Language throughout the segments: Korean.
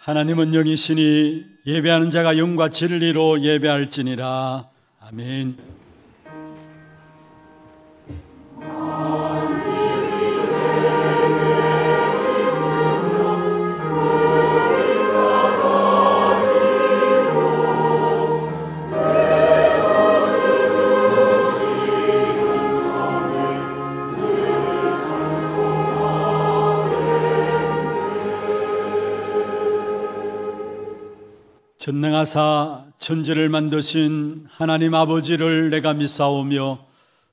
하나님은 영이시니 예배하는 자가 영과 진리로 예배할지니라. 아멘. 전능하사 천지를 만드신 하나님 아버지를 내가 믿사오며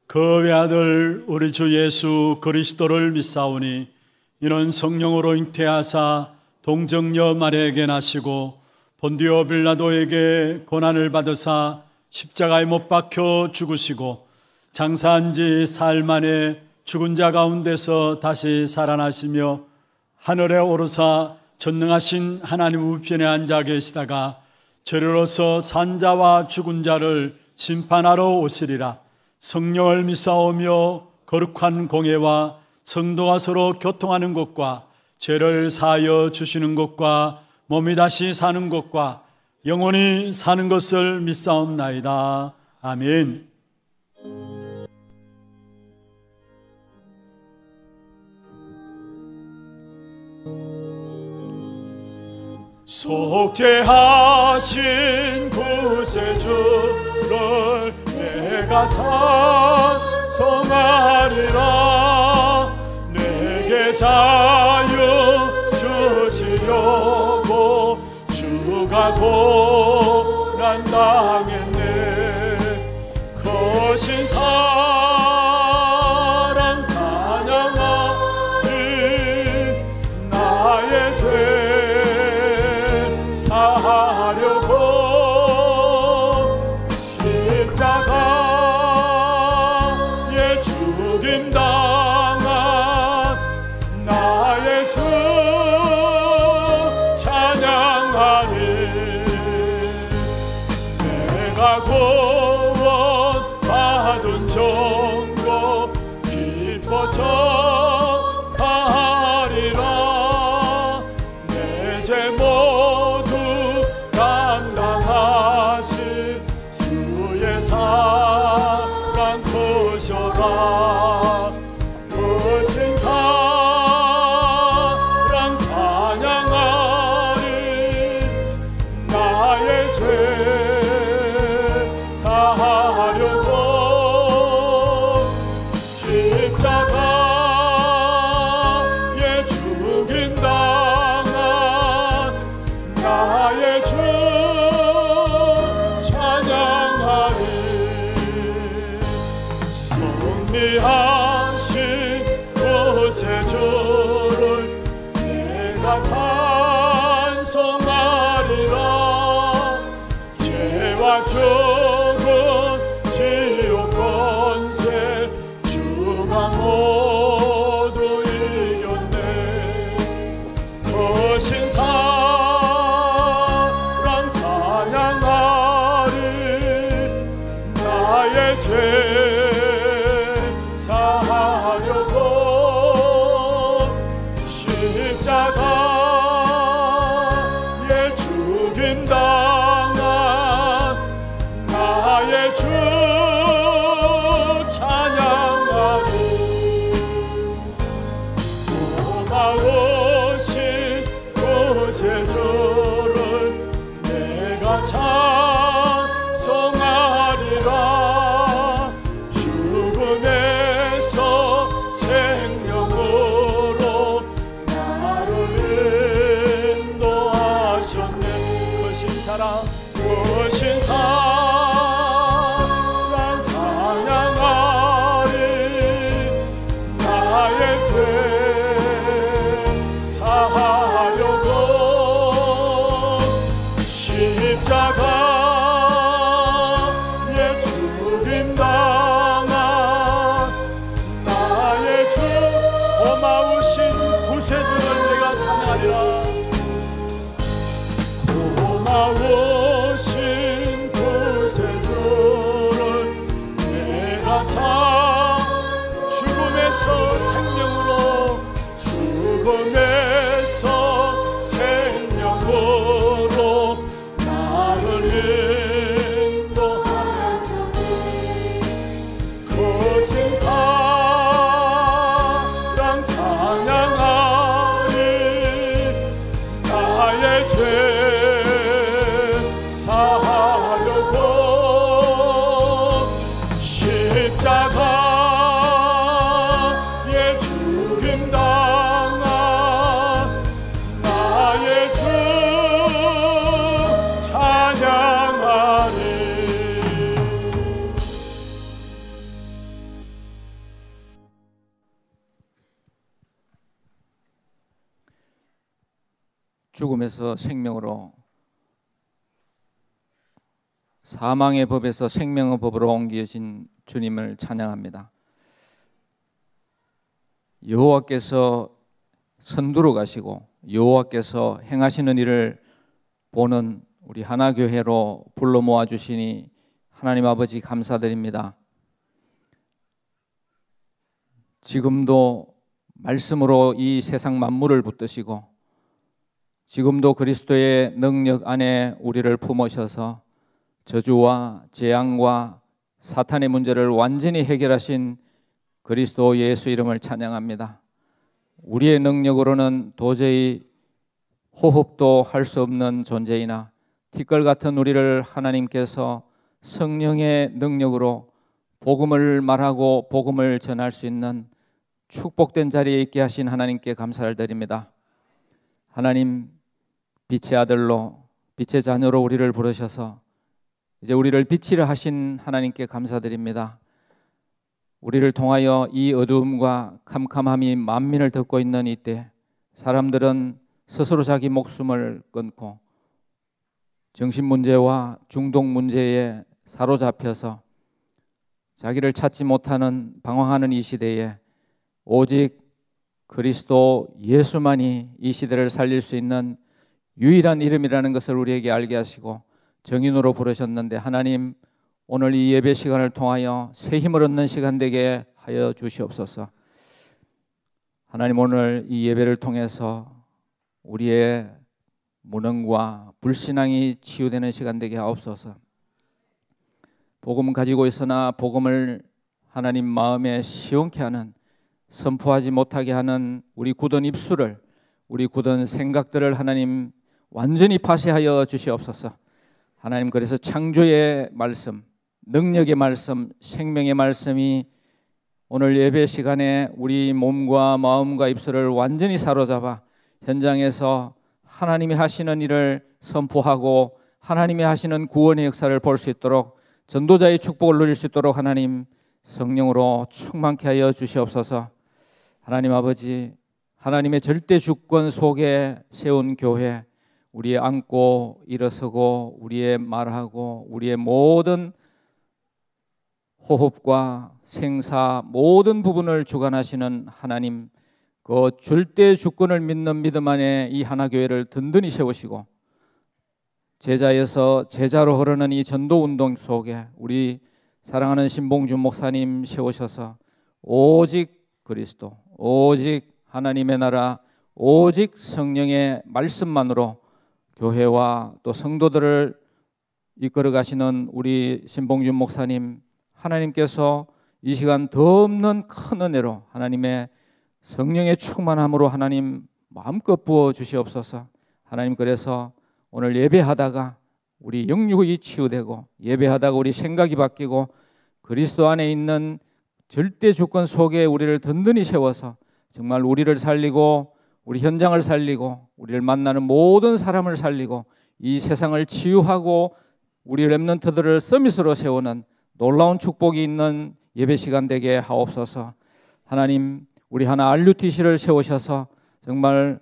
그 외아들 우리 주 예수 그리스도를 믿사오니 이는 성령으로 잉태하사 동정녀 마리아에게 나시고 본디오 빌라도에게 고난을 받으사 십자가에 못 박혀 죽으시고 장사한 지 사흘 만에 죽은 자 가운데서 다시 살아나시며 하늘에 오르사 전능하신 하나님 우편에 앉아 계시다가 저리로서 산자와 죽은 자를 심판하러 오시리라. 성령을 믿사오며 거룩한 공예와 성도가 서로 교통하는 것과 죄를 사하여 주시는 것과 몸이 다시 사는 것과 영원히 사는 것을 믿사옵나이다. 아멘. 속죄하신 구세주를 내가 찬송하리라. 내게 자유 주시려고 주가 고난 당했네. 거신 사랑 찬양하리. 나의 죄 사하려고 십자가에 죽임당한 나의 주 찬양하리. 내가 구원받은 정보 기뻐 전하리라. 내 죄 모두 감당하신 주의 사랑 크셔라. 크신 사랑 찬양하리. 나의 죄 사하려고 십자가에 죽임당한 나의 주 찬양하리. 승리하신 구세주를 내가 찬송하리라. 죄와 죽음 지옥 권세 주가 모두 이겼네. 거신 사랑 찬양하리. 나의 죄 사하려고 십자가에 죽임당한 나의 주 찬양하리. 고마우신 구세주를 내가 찬송하리라. 죽음에서 생명으로 나를 인도하셨네. 크신 사랑 찬양하리. 나의 죄 사하려고 십자가에 죽임당한 나의 주 고마우신 구세주를 내가 찬양하리라. 고마우신 구세주를 내가 죽음에서 생명으로 죽음에서 죽음에서 생명으로, 사망의 법에서 생명의 법으로 옮겨진 주님을 찬양합니다. 여호와께서 선두로 가시고 여호와께서 행하시는 일을 보는 우리 하나교회로 불러 모아주시니 하나님 아버지 감사드립니다. 지금도 말씀으로 이 세상 만물을 붙드시고 지금도 그리스도의 능력 안에 우리를 품으셔서 저주와 재앙과 사탄의 문제를 완전히 해결하신 그리스도 예수 이름을 찬양합니다. 우리의 능력으로는 도저히 호흡도 할 수 없는 존재이나 티끌 같은 우리를 하나님께서 성령의 능력으로 복음을 말하고 복음을 전할 수 있는 축복된 자리에 있게 하신 하나님께 감사를 드립니다. 하나님, 빛의 아들로 빛의 자녀로 우리를 부르셔서 이제 우리를 빛이라 하신 하나님께 감사드립니다. 우리를 통하여 이 어두움과 캄캄함이 만민을 덮고 있는 이때 사람들은 스스로 자기 목숨을 끊고 정신 문제와 중독 문제에 사로잡혀서 자기를 찾지 못하는 방황하는 이 시대에 오직 그리스도 예수만이 이 시대를 살릴 수 있는 유일한 이름이라는 것을 우리에게 알게 하시고 정인으로 부르셨는데, 하나님, 오늘 이 예배 시간을 통하여 새 힘을 얻는 시간 되게 하여 주시옵소서. 하나님, 오늘 이 예배를 통해서 우리의 무능과 불신앙이 치유되는 시간 되게 하옵소서. 복음 가지고 있으나 복음을 하나님 마음에 시원케 하는, 선포하지 못하게 하는 우리 굳은 입술을, 우리 굳은 생각들을 하나님 완전히 파쇄하여 주시옵소서. 하나님, 그래서 창조의 말씀, 능력의 말씀, 생명의 말씀이 오늘 예배 시간에 우리 몸과 마음과 입술을 완전히 사로잡아 현장에서 하나님이 하시는 일을 선포하고 하나님이 하시는 구원의 역사를 볼 수 있도록, 전도자의 축복을 누릴 수 있도록 하나님 성령으로 충만케 하여 주시옵소서. 하나님 아버지, 하나님의 절대 주권 속에 세운 교회, 우리의 앉고 일어서고 우리의 말하고 우리의 모든 호흡과 생사 모든 부분을 주관하시는 하나님, 그 절대 주권을 믿는 믿음 안에 이 하나교회를 든든히 세우시고 제자에서 제자로 흐르는 이 전도운동 속에 우리 사랑하는 신봉준 목사님 세우셔서 오직 그리스도, 오직 하나님의 나라, 오직 성령의 말씀만으로 교회와 또 성도들을 이끌어 가시는 우리 신봉준 목사님, 하나님께서 이 시간 더 없는 큰 은혜로 하나님의 성령의 충만함으로 하나님 마음껏 부어 주시옵소서. 하나님, 그래서 오늘 예배하다가 우리 영육이 치유되고 예배하다가 우리 생각이 바뀌고 그리스도 안에 있는 절대 주권 속에 우리를 든든히 세워서 정말 우리를 살리고 우리 현장을 살리고 우리를 만나는 모든 사람을 살리고 이 세상을 치유하고 우리 렘넌트들을 서밋으로 세우는 놀라운 축복이 있는 예배 시간 되게 하옵소서. 하나님, 우리 하나 RUTC를 세우셔서 정말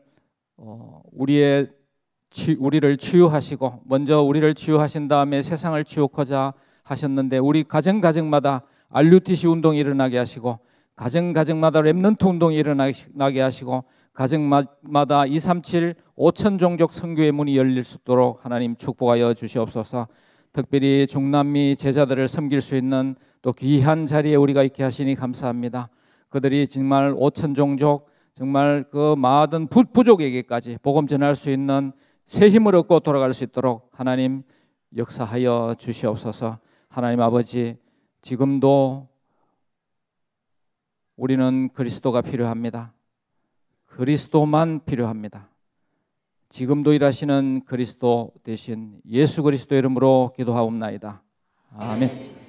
우리를 치유하시고 먼저 우리를 치유하신 다음에 세상을 치유하고자 하셨는데 우리 가정마다 RUTC 운동이 일어나게 하시고 가정마다 렘넌트 운동이 일어나게 하시고 가정마다 237 5천 종족 선교의 문이 열릴 수 있도록 하나님 축복하여 주시옵소서. 특별히 중남미 제자들을 섬길 수 있는 또 귀한 자리에 우리가 있게 하시니 감사합니다. 그들이 정말 5천 종족, 정말 그 많은 부족에게까지 복음 전할 수 있는 새 힘을 얻고 돌아갈 수 있도록 하나님 역사하여 주시옵소서. 하나님 아버지, 지금도 우리는 그리스도가 필요합니다. 그리스도만 필요합니다. 지금도 일하시는 그리스도 대신 예수 그리스도 이름으로 기도하옵나이다. 아멘.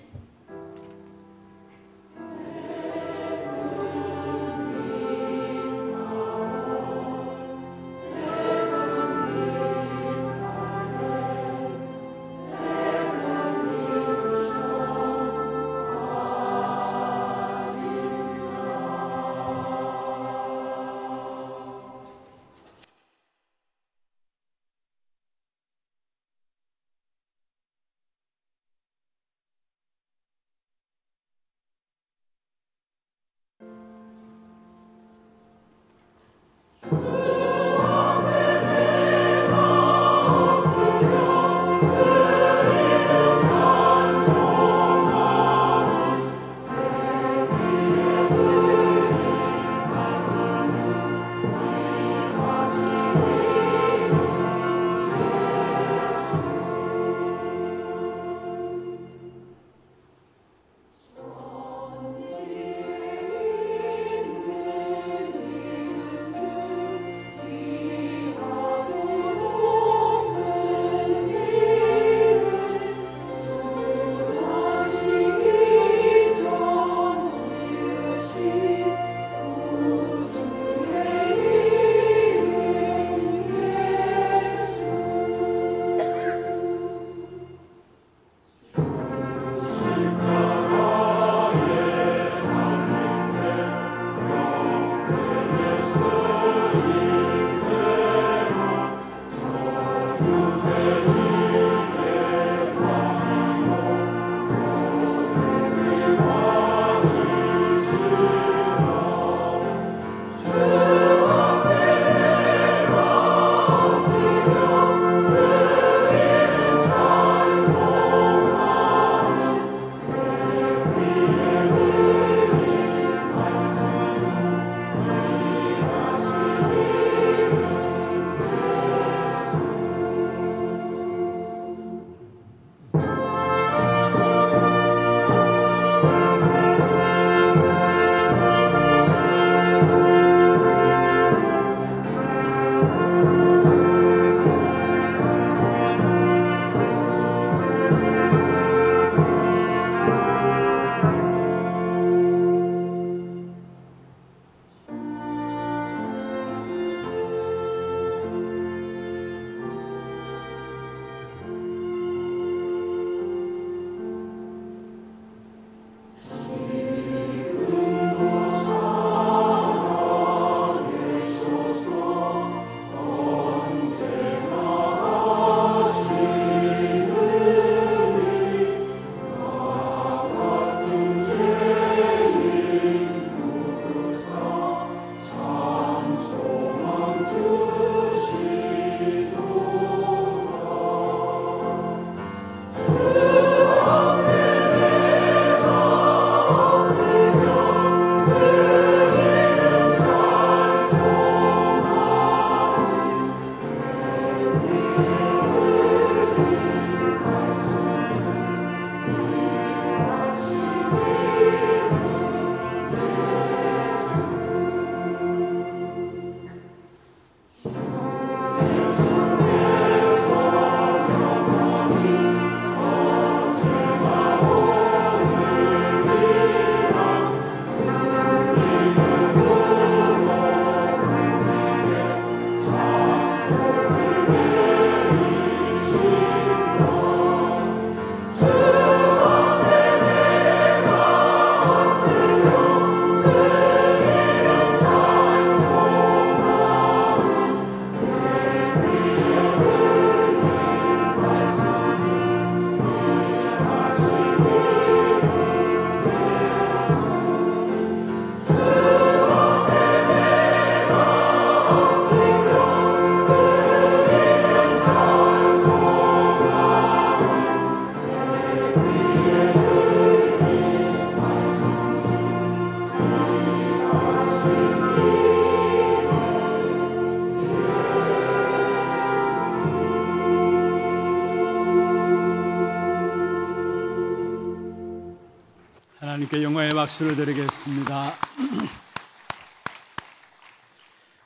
하나님께 영광의 박수를 드리겠습니다.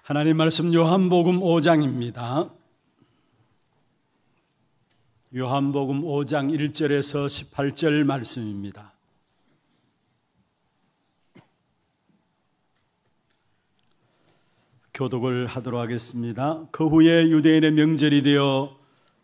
하나님 말씀 요한복음 5장입니다. 요한복음 5장 1절에서 18절 말씀입니다. 교독을 하도록 하겠습니다. 그 후에 유대인의 명절이 되어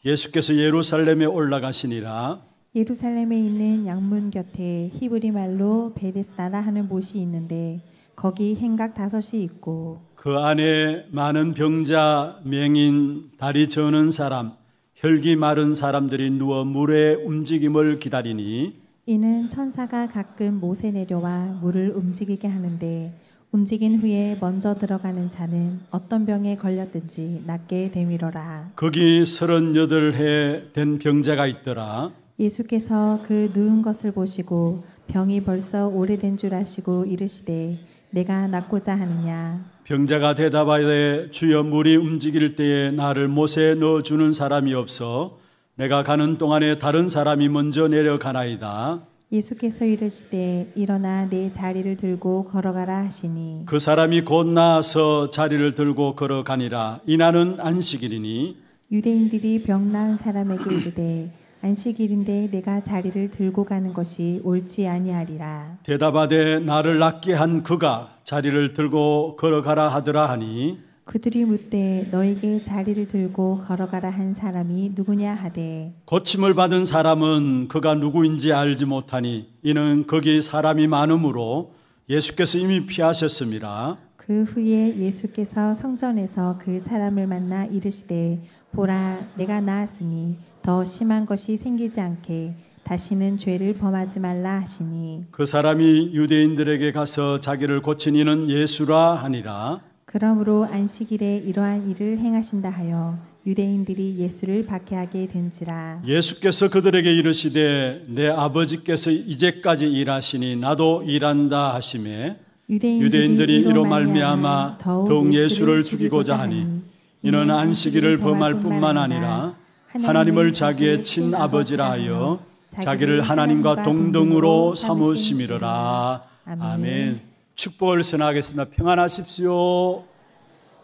예수께서 예루살렘에 올라가시니라. 예루살렘에 있는 양문 곁에 히브리 말로 베데스다라 하는 못이 있는데 거기 행각 5이 있고 그 안에 많은 병자, 맹인, 다리 저는 사람, 혈기 마른 사람들이 누워 물의 움직임을 기다리니 이는 천사가 가끔 못에 내려와 물을 움직이게 하는데 움직인 후에 먼저 들어가는 자는 어떤 병에 걸렸든지 낫게 되미러라. 거기 38해 된 병자가 있더라. 예수께서 그 누운 것을 보시고 병이 벌써 오래된 줄 아시고 이르시되 내가 낫고자 하느냐. 병자가 대답하되 주여 물이 움직일 때에 나를 못에 넣어주는 사람이 없어 내가 가는 동안에 다른 사람이 먼저 내려가나이다. 예수께서 이르시되 일어나 내 자리를 들고 걸어가라 하시니 그 사람이 곧 나아서 자리를 들고 걸어가니라. 이날은 안식일이니 유대인들이 병 나은 사람에게 이르되 안식일인데 내가 자리를 들고 가는 것이 옳지 아니하리라. 대답하되 나를 낫게 한 그가 자리를 들고 걸어가라 하더라 하니 그들이 묻되 너에게 자리를 들고 걸어가라 한 사람이 누구냐 하되 고침을 받은 사람은 그가 누구인지 알지 못하니 이는 거기 사람이 많으므로 예수께서 이미 피하셨음이라. 그 후에 예수께서 성전에서 그 사람을 만나 이르시되 보라 내가 나았으니 더 심한 것이 생기지 않게 다시는 죄를 범하지 말라 하시니 그 사람이 유대인들에게 가서 자기를 고친 이는 예수라 하니라. 그러므로 안식일에 이러한 일을 행하신다 하여 유대인들이 예수를 박해하게 된지라. 예수께서 그들에게 이르시되 내 아버지께서 이제까지 일하시니 나도 일한다 하시매 유대인들이 이로 말미암아 더욱 예수를 죽이고자 하니 이는 안식일을 범할 뿐만 아니라 하나님을 자기의 친아버지라 하여 자기를 하나님과 동등으로 삼으심이로라. 아멘. 축복을 선하겠습니다. 평안하십시오.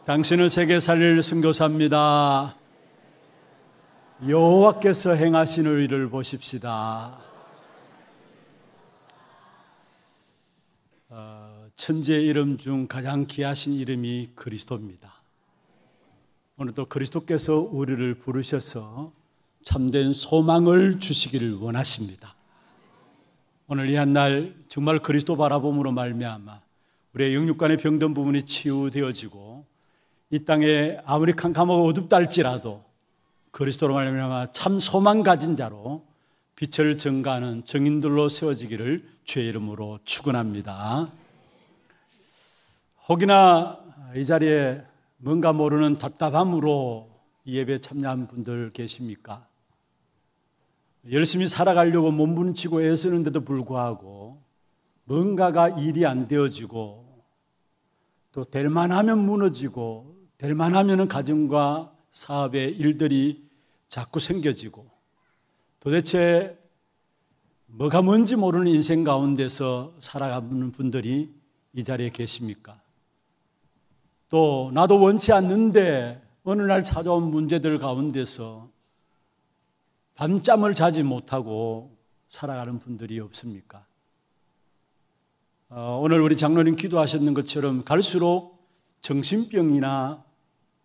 당신을 세계 살릴 선교사입니다. 여호와께서 행하시는 일을 보십시다. 천지의 이름 중 가장 귀하신 이름이 그리스도입니다. 오늘도 그리스도께서 우리를 부르셔서 참된 소망을 주시기를 원하십니다. 오늘 이 한 날 정말 그리스도 바라봄으로 말미암아 우리의 영육간의 병든 부분이 치유되어지고 이 땅에 아무리 캄캄하고 어둡다 할지라도 그리스도로 말미암아 참 소망 가진 자로 빛을 증가하는 증인들로 세워지기를 주의 이름으로 축원합니다. 혹이나 이 자리에 뭔가 모르는 답답함으로 이 예배에 참여한 분들 계십니까? 열심히 살아가려고 몸부림치고 애쓰는데도 불구하고 뭔가가 일이 안 되어지고 또 될 만하면 무너지고 될 만하면 가정과 사업의 일들이 자꾸 생겨지고 도대체 뭐가 뭔지 모르는 인생 가운데서 살아가는 분들이 이 자리에 계십니까? 또 나도 원치 않는데 어느 날 찾아온 문제들 가운데서 밤잠을 자지 못하고 살아가는 분들이 없습니까? 오늘 우리 장로님 기도하셨는 것처럼 갈수록 정신병이나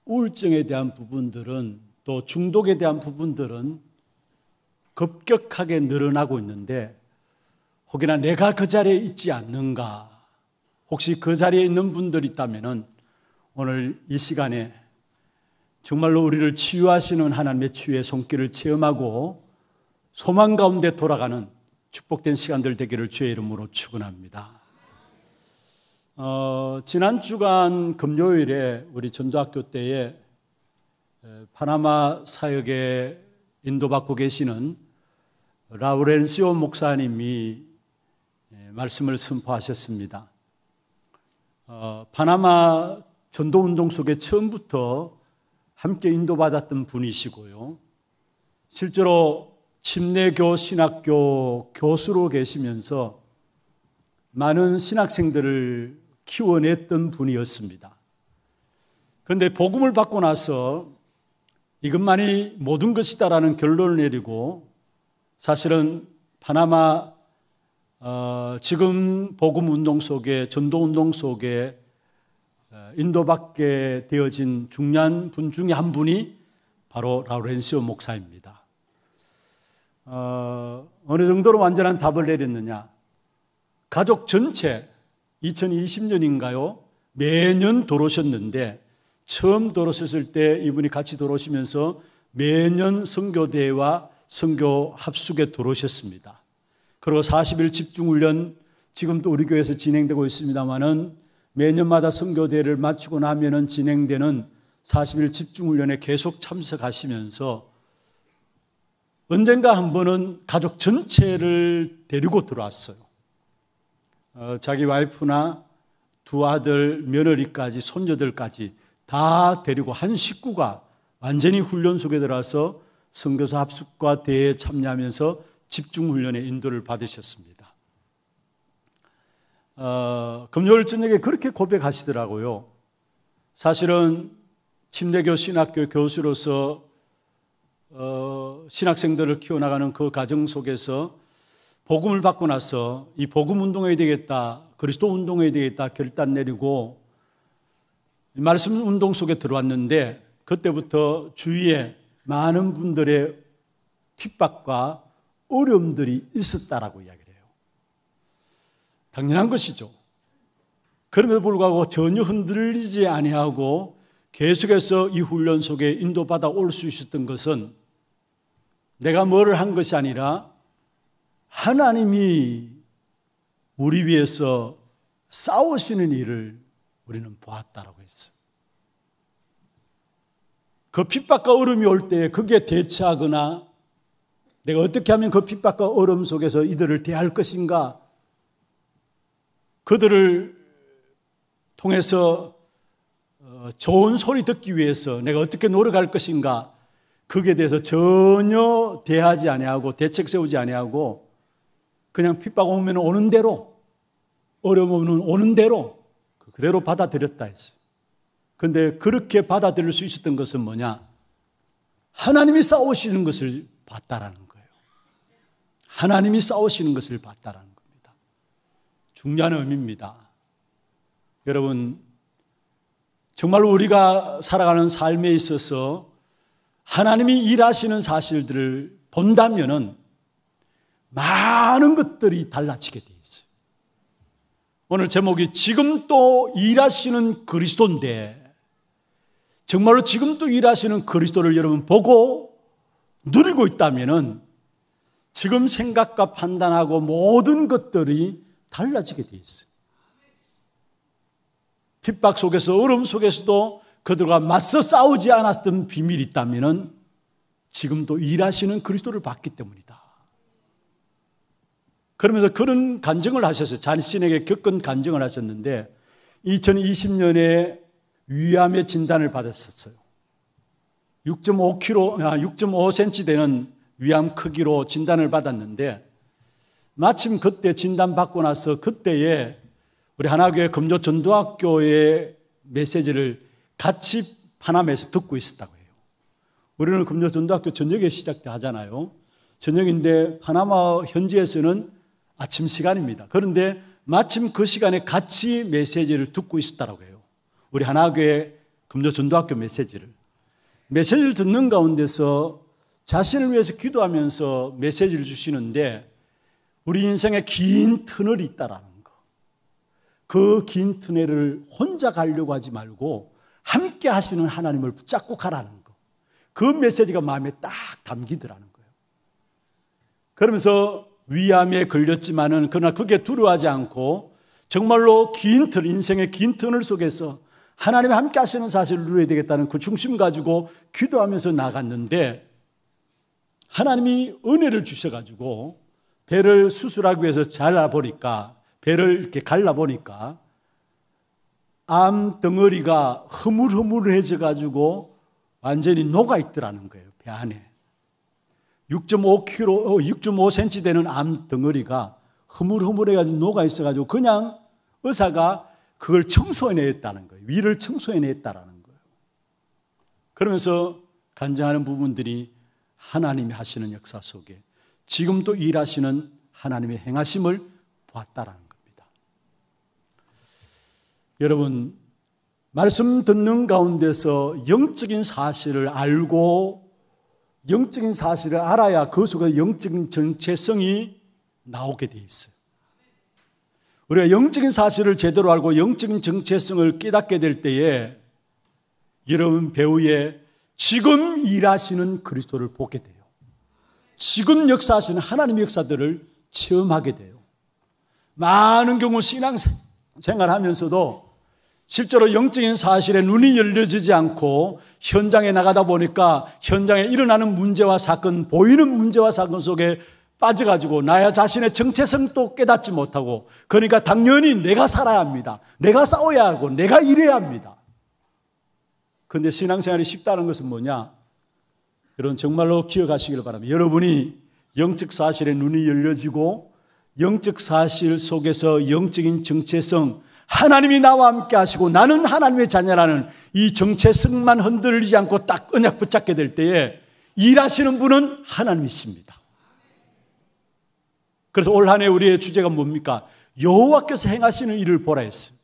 우울증에 대한 부분들은 또 중독에 대한 부분들은 급격하게 늘어나고 있는데 혹이나 내가 그 자리에 있지 않는가, 혹시 그 자리에 있는 분들이 있다면 오늘 이 시간에 정말로 우리를 치유하시는 하나님의 치유의 손길을 체험하고 소망 가운데 돌아가는 축복된 시간들 되기를 주의 이름으로 축원합니다. 지난 주간 금요일에 우리 전도학교 때에 파나마 사역에 인도받고 계시는 라우렌시오 목사님이 말씀을 선포하셨습니다. 파나마 전도운동 속에 처음부터 함께 인도받았던 분이시고요. 실제로 침례교 신학교 교수로 계시면서 많은 신학생들을 키워냈던 분이었습니다. 그런데 복음을 받고 나서 이것만이 모든 것이다라는 결론을 내리고 사실은 파나마 지금 복음운동 속에 전도운동 속에 인도받게 되어진 중요한 분 중에 한 분이 바로 라우렌시오 목사입니다. 어느 정도로 완전한 답을 내렸느냐? 가족 전체 2020년인가요? 매년 돌아오셨는데 처음 돌아오셨을 때 이분이 같이 돌아오시면서 매년 선교대회와 선교 합숙에 들어오셨습니다. 그리고 40일 집중훈련 지금도 우리 교회에서 진행되고 있습니다만은 매년마다 선교대회를 마치고 나면은 진행되는 40일 집중훈련에 계속 참석하시면서 언젠가 한 번은 가족 전체를 데리고 들어왔어요. 자기 와이프나 두 아들, 며느리까지, 손녀들까지 다 데리고 한 식구가 완전히 훈련 속에 들어와서 선교사 합숙과 대회에 참여하면서 집중훈련의 인도를 받으셨습니다. 금요일 저녁에 그렇게 고백하시더라고요. 사실은 침례교 신학교 교수로서 신학생들을 키워나가는 그 과정 속에서 복음을 받고 나서 이 복음 운동해야 되겠다, 그리스도 운동해야 되겠다 결단 내리고 말씀 운동 속에 들어왔는데 그때부터 주위에 많은 분들의 핍박과 어려움들이 있었다라고 이야기를 해요. 당연한 것이죠. 그럼에도 불구하고 전혀 흔들리지 아니하고 계속해서 이 훈련 속에 인도받아 올 수 있었던 것은 내가 뭐를 한 것이 아니라 하나님이 우리 위해서 싸우시는 일을 우리는 보았다라고 했어요. 그 핍박과 어려움이 올 때 그게 대처하거나 내가 어떻게 하면 그 핍박과 어려움 속에서 이들을 대할 것인가, 그들을 통해서 좋은 소리 듣기 위해서 내가 어떻게 노력할 것인가, 거기에 대해서 전혀 대하지 아니하고 대책 세우지 아니하고 그냥 핍박 오면 오는 대로, 어려움 오면 오는 대로 그대로 받아들였다 했어요. 그런데 그렇게 받아들일 수 있었던 것은 뭐냐? 하나님이 싸우시는 것을 봤다라는 거예요. 하나님이 싸우시는 것을 봤다라는 겁니다. 중요한 의미입니다. 여러분, 정말 우리가 살아가는 삶에 있어서 하나님이 일하시는 사실들을 본다면은 많은 것들이 달라지게 되어 있어요. 오늘 제목이 지금 또 일하시는 그리스도인데, 정말로 지금 또 일하시는 그리스도를 여러분 보고 누리고 있다면은 지금 생각과 판단하고 모든 것들이 달라지게 되어 있어요. 핍박 속에서, 어려움 속에서도 그들과 맞서 싸우지 않았던 비밀이 있다면은 지금도 일하시는 그리스도를 봤기 때문이다. 그러면서 그런 간증을 하셨어요. 자신에게 겪은 간증을 하셨는데 2020년에 위암의 진단을 받았었어요. 6.5cm 되는 위암 크기로 진단을 받았는데 마침 그때 진단받고 나서 그때에 우리 하나교회 금조전도학교의 메시지를 같이 파나마에서 듣고 있었다고 해요. 우리는 금조전도학교 저녁에 시작하잖아요. 저녁인데 파나마 현지에서는 아침 시간입니다. 그런데 마침 그 시간에 같이 메시지를 듣고 있었다고 해요. 우리 하나교회 금조전도학교 메시지를 듣는 가운데서 자신을 위해서 기도하면서 메시지를 주시는데 우리 인생에 긴 터널이 있다라는 거. 그 긴 터널을 혼자 가려고 하지 말고 함께 하시는 하나님을 붙잡고 가라는 거. 그 메시지가 마음에 딱 담기더라는 거예요. 그러면서 위암에 걸렸지만은 그러나 그게 두려워하지 않고 정말로 긴 터, 인생의 긴 터널 속에서 하나님이 함께 하시는 사실을 누려야 되겠다는 그 중심 가지고 기도하면서 나갔는데 하나님이 은혜를 주셔가지고 배를 수술하기 위해서 잘라보니까, 배를 이렇게 갈라보니까 암 덩어리가 흐물흐물해져가지고 완전히 녹아있더라는 거예요. 배 안에 6.5cm 되는 암 덩어리가 흐물흐물해가지고 녹아있어가지고 그냥 의사가 그걸 청소해냈다는 거예요. 위를 청소해냈다라는 거예요. 그러면서 간증하는 부분들이 하나님이 하시는 역사 속에 지금도 일하시는 하나님의 행하심을 보았다라는 겁니다. 여러분, 말씀 듣는 가운데서 영적인 사실을 알고 영적인 사실을 알아야 그 속에 영적인 정체성이 나오게 돼 있어요. 우리가 영적인 사실을 제대로 알고 영적인 정체성을 깨닫게 될 때에 여러분 배후에 지금 일하시는 그리스도를 보게 돼요. 지금 역사하시는 하나님의 역사들을 체험하게 돼요. 많은 경우 신앙생활하면서도 실제로 영적인 사실에 눈이 열려지지 않고 현장에 나가다 보니까 현장에 일어나는 문제와 사건, 보이는 문제와 사건 속에 빠져가지고 나야 자신의 정체성도 깨닫지 못하고, 그러니까 당연히 내가 살아야 합니다. 내가 싸워야 하고 내가 일해야 합니다. 그런데 신앙생활이 쉽다는 것은 뭐냐? 여러분 정말로 기억하시길 바랍니다. 여러분이 영적 사실에 눈이 열려지고 영적 사실 속에서 영적인 정체성, 하나님이 나와 함께 하시고 나는 하나님의 자녀라는 이 정체성만 흔들리지 않고 딱 언약 붙잡게 될 때에 일하시는 분은 하나님이십니다. 그래서 올 한 해 우리의 주제가 뭡니까? 여호와께서 행하시는 일을 보라 했어요.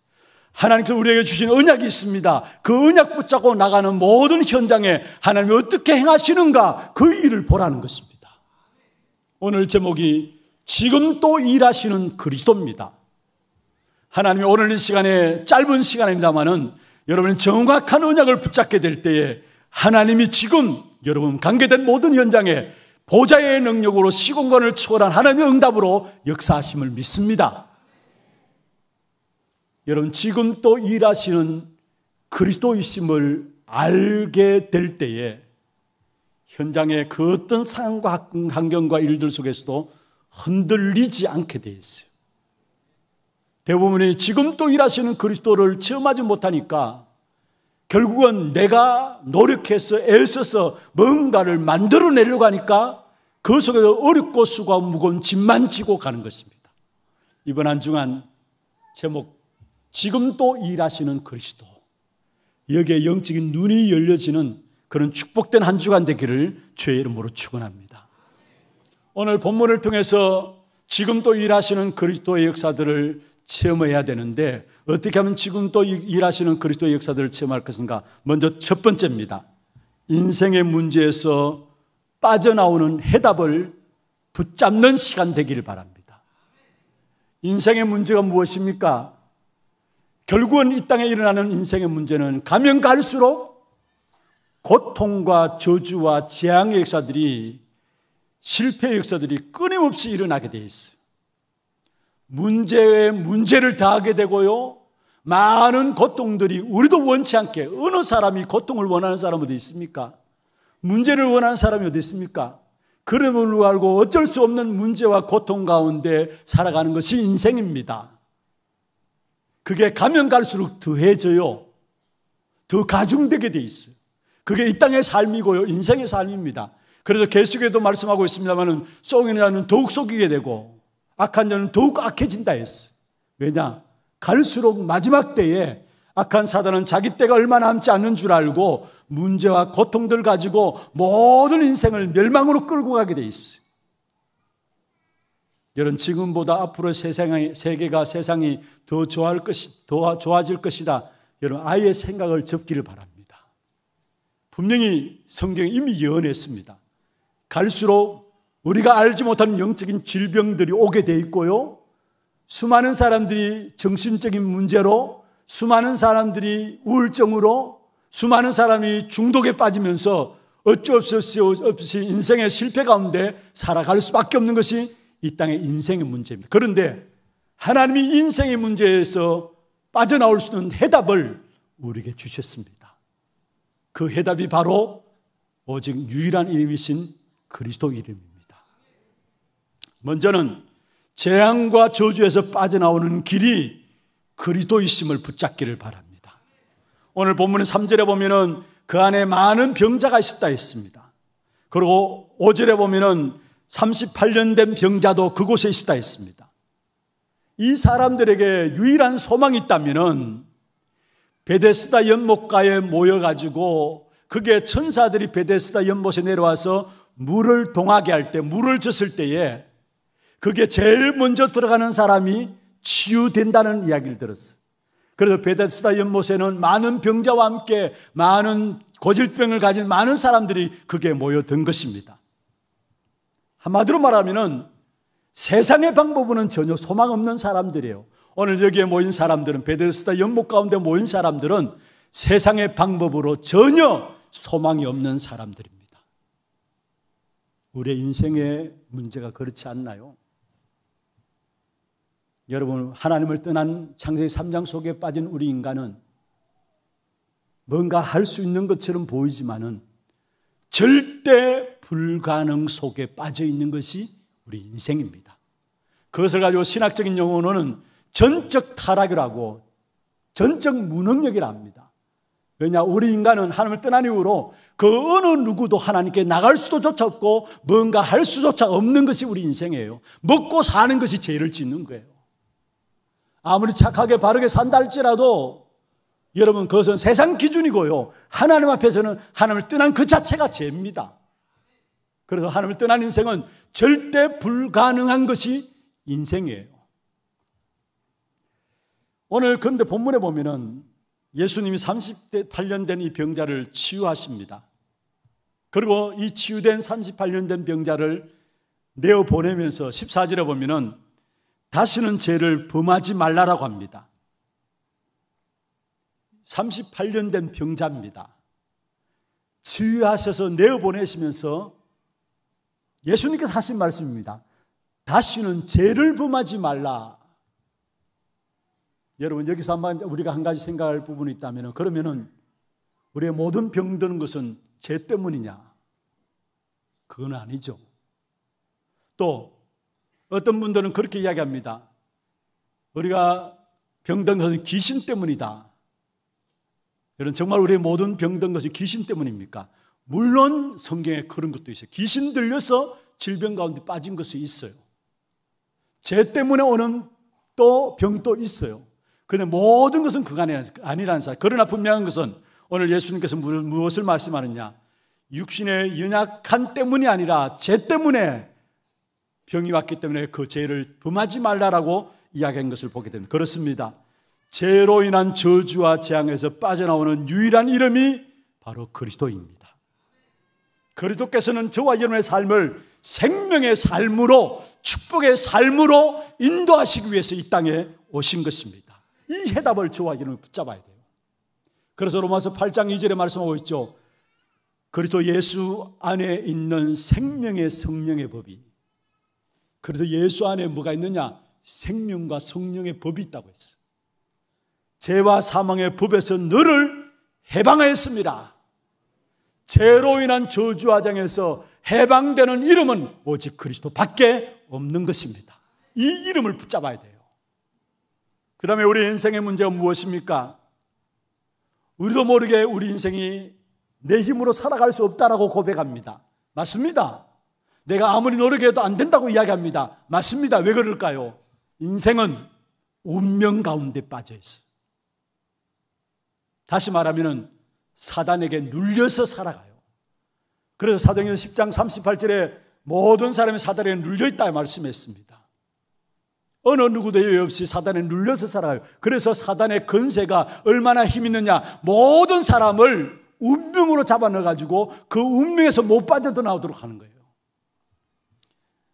하나님께서 우리에게 주신 언약이 있습니다. 그 언약 붙잡고 나가는 모든 현장에 하나님이 어떻게 행하시는가, 그 일을 보라는 것입니다. 오늘 제목이 지금 또 일하시는 그리스도입니다. 하나님이 오늘 이 시간에, 짧은 시간입니다만은 여러분이 정확한 언약을 붙잡게 될 때에 하나님이 지금 여러분 관계된 모든 현장에 보좌의 능력으로 시공간을 초월한 하나님의 응답으로 역사하심을 믿습니다. 여러분 지금 또 일하시는 그리스도이심을 알게 될 때에 현장의 그 어떤 상황과 환경과 일들 속에서도 흔들리지 않게 되어 있어요. 대부분이 지금 또 일하시는 그리스도를 체험하지 못하니까 결국은 내가 노력해서 애써서 뭔가를 만들어내려고 하니까 그 속에서 어렵고 수고하고 무거운 짐만 지고 가는 것입니다. 이번 한 주간 제목 지금 또 일하시는 그리스도, 여기에 영적인 눈이 열려지는 그런 축복된 한 주간 되기를 주의 이름으로 축원합니다. 오늘 본문을 통해서 지금 또 일하시는 그리스도의 역사들을 체험해야 되는데 어떻게 하면 지금 또 일하시는 그리스도의 역사들을 체험할 것인가? 먼저 첫 번째입니다. 인생의 문제에서 빠져나오는 해답을 붙잡는 시간 되기를 바랍니다. 인생의 문제가 무엇입니까? 결국은 이 땅에 일어나는 인생의 문제는 가면 갈수록 고통과 저주와 재앙의 역사들이, 실패의 역사들이 끊임없이 일어나게 되어 있어요. 문제에 문제를 더하게 되고요, 많은 고통들이, 우리도 원치 않게, 어느 사람이 고통을 원하는 사람이 어디 있습니까? 문제를 원하는 사람이 어디 있습니까? 그럼을 알고 어쩔 수 없는 문제와 고통 가운데 살아가는 것이 인생입니다. 그게 가면 갈수록 더해져요. 더 가중되게 돼 있어요. 그게 이 땅의 삶이고요, 인생의 삶입니다. 그래서 계속해도 말씀하고 있습니다만 속이는 자는 더욱 속이게 되고 악한 자는 더욱 악해진다 했어요. 왜냐? 갈수록 마지막 때에 악한 사단은 자기 때가 얼마 남지 않는 줄 알고 문제와 고통들 가지고 모든 인생을 멸망으로 끌고 가게 돼 있어요. 여러분 지금보다 앞으로 세계가 세상이 더 좋아질 것이다. 여러분 아예 생각을 접기를 바랍니다. 분명히 성경이 이미 예언했습니다. 갈수록 우리가 알지 못하는 영적인 질병들이 오게 돼 있고요, 수많은 사람들이 정신적인 문제로, 수많은 사람들이 우울증으로, 수많은 사람이 중독에 빠지면서 어쩔 수 없이 인생의 실패 가운데 살아갈 수밖에 없는 것이 이 땅의 인생의 문제입니다. 그런데 하나님이 인생의 문제에서 빠져나올 수 있는 해답을 우리에게 주셨습니다. 그 해답이 바로 오직 유일한 이름이신 그리스도 이름입니다. 먼저는 재앙과 저주에서 빠져나오는 길이 그리스도이심을 붙잡기를 바랍니다. 오늘 본문의 3절에 보면은 그 안에 많은 병자가 있었다 했습니다. 그리고 5절에 보면은 38년 된 병자도 그곳에 있었다 했습니다. 이 사람들에게 유일한 소망이 있다면은 베데스다 연못가에 모여가지고 그게 천사들이 베데스다 연못에 내려와서 물을 동하게 할 때, 물을 줬을 때에 그게 제일 먼저 들어가는 사람이 치유된다는 이야기를 들었어요. 그래서 베데스다 연못에는 많은 병자와 함께 많은 고질병을 가진 많은 사람들이 그게 모여든 것입니다. 한마디로 말하면은 세상의 방법으로는 전혀 소망 없는 사람들이에요. 오늘 여기에 모인 사람들은, 베데스다 연못 가운데 모인 사람들은 세상의 방법으로 전혀 소망이 없는 사람들입니다. 우리의 인생의 문제가 그렇지 않나요? 여러분, 하나님을 떠난 창세기 3장 속에 빠진 우리 인간은 뭔가 할 수 있는 것처럼 보이지만은 절대 불가능 속에 빠져 있는 것이 우리 인생입니다. 그것을 가지고 신학적인 용어로는 전적 타락이라고, 전적 무능력이라 합니다. 왜냐, 우리 인간은 하나님을 떠난 이후로 그 어느 누구도 하나님께 나갈 수조차 없고 뭔가 할 수조차 없는 것이 우리 인생이에요. 먹고 사는 것이 죄를 짓는 거예요. 아무리 착하게 바르게 산다 할지라도 여러분, 그것은 세상 기준이고요, 하나님 앞에서는 하나님을 떠난 그 자체가 죄입니다. 그래서 하나님을 떠난 인생은 절대 불가능한 것이 인생이에요. 오늘 그런데 본문에 보면은 예수님이 38년 된 이 병자를 치유하십니다. 그리고 이 치유된 38년 된 병자를 내어보내면서 14절에 보면은 다시는 죄를 범하지 말라라고 합니다. 38년 된 병자입니다. 치유하셔서 내어보내시면서 예수님께서 하신 말씀입니다. 다시는 죄를 범하지 말라. 여러분, 여기서 한번 우리가 한 가지 생각할 부분이 있다면, 그러면은 우리의 모든 병드는 것은 죄 때문이냐? 그건 아니죠. 또 어떤 분들은 그렇게 이야기합니다. 우리가 병든 것은 귀신 때문이다. 여러분, 정말 우리의 모든 병든 것이 귀신 때문입니까? 물론 성경에 그런 것도 있어요. 귀신 들려서 질병 가운데 빠진 것이 있어요. 죄 때문에 오는 또 병도 있어요. 그런데 모든 것은 그가 아니라는 사실. 그러나 분명한 것은 오늘 예수님께서 무엇을 말씀하느냐? 육신의 연약한 때문이 아니라 죄 때문에 병이 왔기 때문에 그 죄를 범하지 말라라고 이야기한 것을 보게 됩니다. 그렇습니다. 죄로 인한 저주와 재앙에서 빠져나오는 유일한 이름이 바로 그리스도입니다. 그리스도께서는 저와 여러분의 삶을 생명의 삶으로, 축복의 삶으로 인도하시기 위해서 이 땅에 오신 것입니다. 이 해답을 저와 여러분이 붙잡아야 돼요. 그래서 로마서 8장 2절에 말씀하고 있죠. 그리스도 예수 안에 있는 생명의 성령의 법이, 그래서 예수 안에 뭐가 있느냐? 생명과 성령의 법이 있다고 했어요. 죄와 사망의 법에서 너를 해방하였습니다. 죄로 인한 저주와 장에서 해방되는 이름은 오직 그리스도밖에 없는 것입니다. 이 이름을 붙잡아야 돼요. 그 다음에 우리 인생의 문제가 무엇입니까? 우리도 모르게 우리 인생이 내 힘으로 살아갈 수 없다라고 고백합니다. 맞습니다. 내가 아무리 노력해도 안 된다고 이야기합니다. 맞습니다. 왜 그럴까요? 인생은 운명 가운데 빠져 있어요. 다시 말하면 사단에게 눌려서 살아가요. 그래서 사도행전 10장 38절에 모든 사람이 사단에 눌려있다 말씀했습니다. 어느 누구도 예외 없이 사단에 눌려서 살아가요. 그래서 사단의 건세가 얼마나 힘 있느냐? 모든 사람을 운명으로 잡아넣어가지고 그 운명에서 못 빠져나오도록 하는 거예요.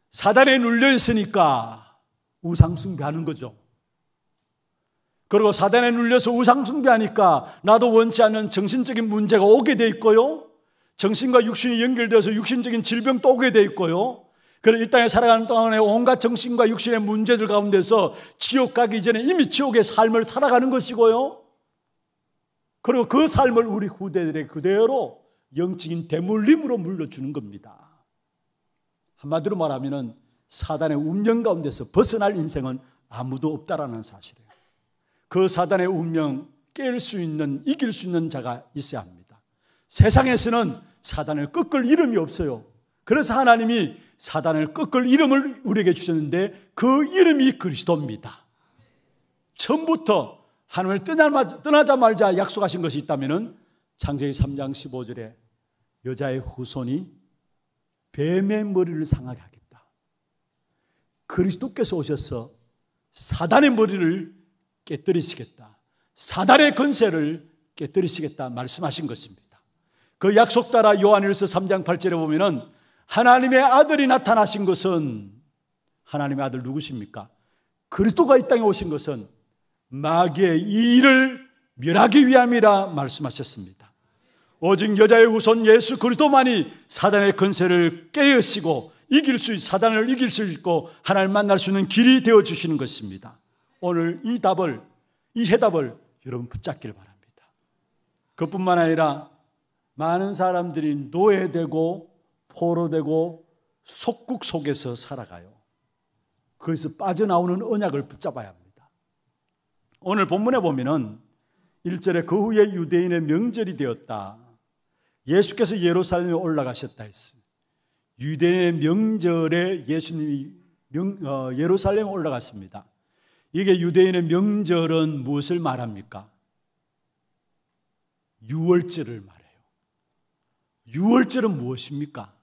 사단에 눌려있으니까 우상숭배하는 거죠. 그리고 사단에 눌려서 우상숭배하니까 나도 원치 않는 정신적인 문제가 오게 돼 있고요, 정신과 육신이 연결되어서 육신적인 질병도 오게 돼 있고요, 그래서 이 땅에 살아가는 동안에 온갖 정신과 육신의 문제들 가운데서 지옥 가기 전에 이미 지옥의 삶을 살아가는 것이고요, 그리고 그 삶을 우리 후대들에게 그대로 영적인 대물림으로 물려주는 겁니다. 한마디로 말하면 사단의 운명 가운데서 벗어날 인생은 아무도 없다라는 사실이에요. 그 사단의 운명 깰 수 있는, 이길 수 있는 자가 있어야 합니다. 세상에서는 사단을 꺾을 이름이 없어요. 그래서 하나님이 사단을 꺾을 이름을 우리에게 주셨는데 그 이름이 그리스도입니다. 처음부터 하나님을 떠나자마자 약속하신 것이 있다면 창세기 3장 15절에 여자의 후손이 뱀의 머리를 상하게 하겠다. 그리스도께서 오셔서 사단의 머리를 깨뜨리시겠다. 사단의 권세를 깨뜨리시겠다 말씀하신 것입니다. 그 약속 따라 요한일서 3장 8절에 보면은 하나님의 아들이 나타나신 것은, 하나님의 아들 누구십니까? 그리스도가 이 땅에 오신 것은 마귀의 이 일을 멸하기 위함이라 말씀하셨습니다. 오직 여자의 후손 예수 그리스도만이 사단의 권세를 깨으시고 사단을 이길 수 있고 하나님을 만날 수 있는 길이 되어주시는 것입니다. 오늘 이 해답을 여러분 붙잡기를 바랍니다. 그뿐만 아니라 많은 사람들이 노예되고 포로되고 속국 속에서 살아가요. 거기서 빠져나오는 언약을 붙잡아야 합니다. 오늘 본문에 보면은 1절에 그 후에 유대인의 명절이 되었다. 예수께서 예루살렘에 올라가셨다 했어요. 유대인의 명절에 예수님이 예루살렘에 올라갔습니다. 이게 유대인의 명절은 무엇을 말합니까? 유월절을 말해요. 유월절은 무엇입니까?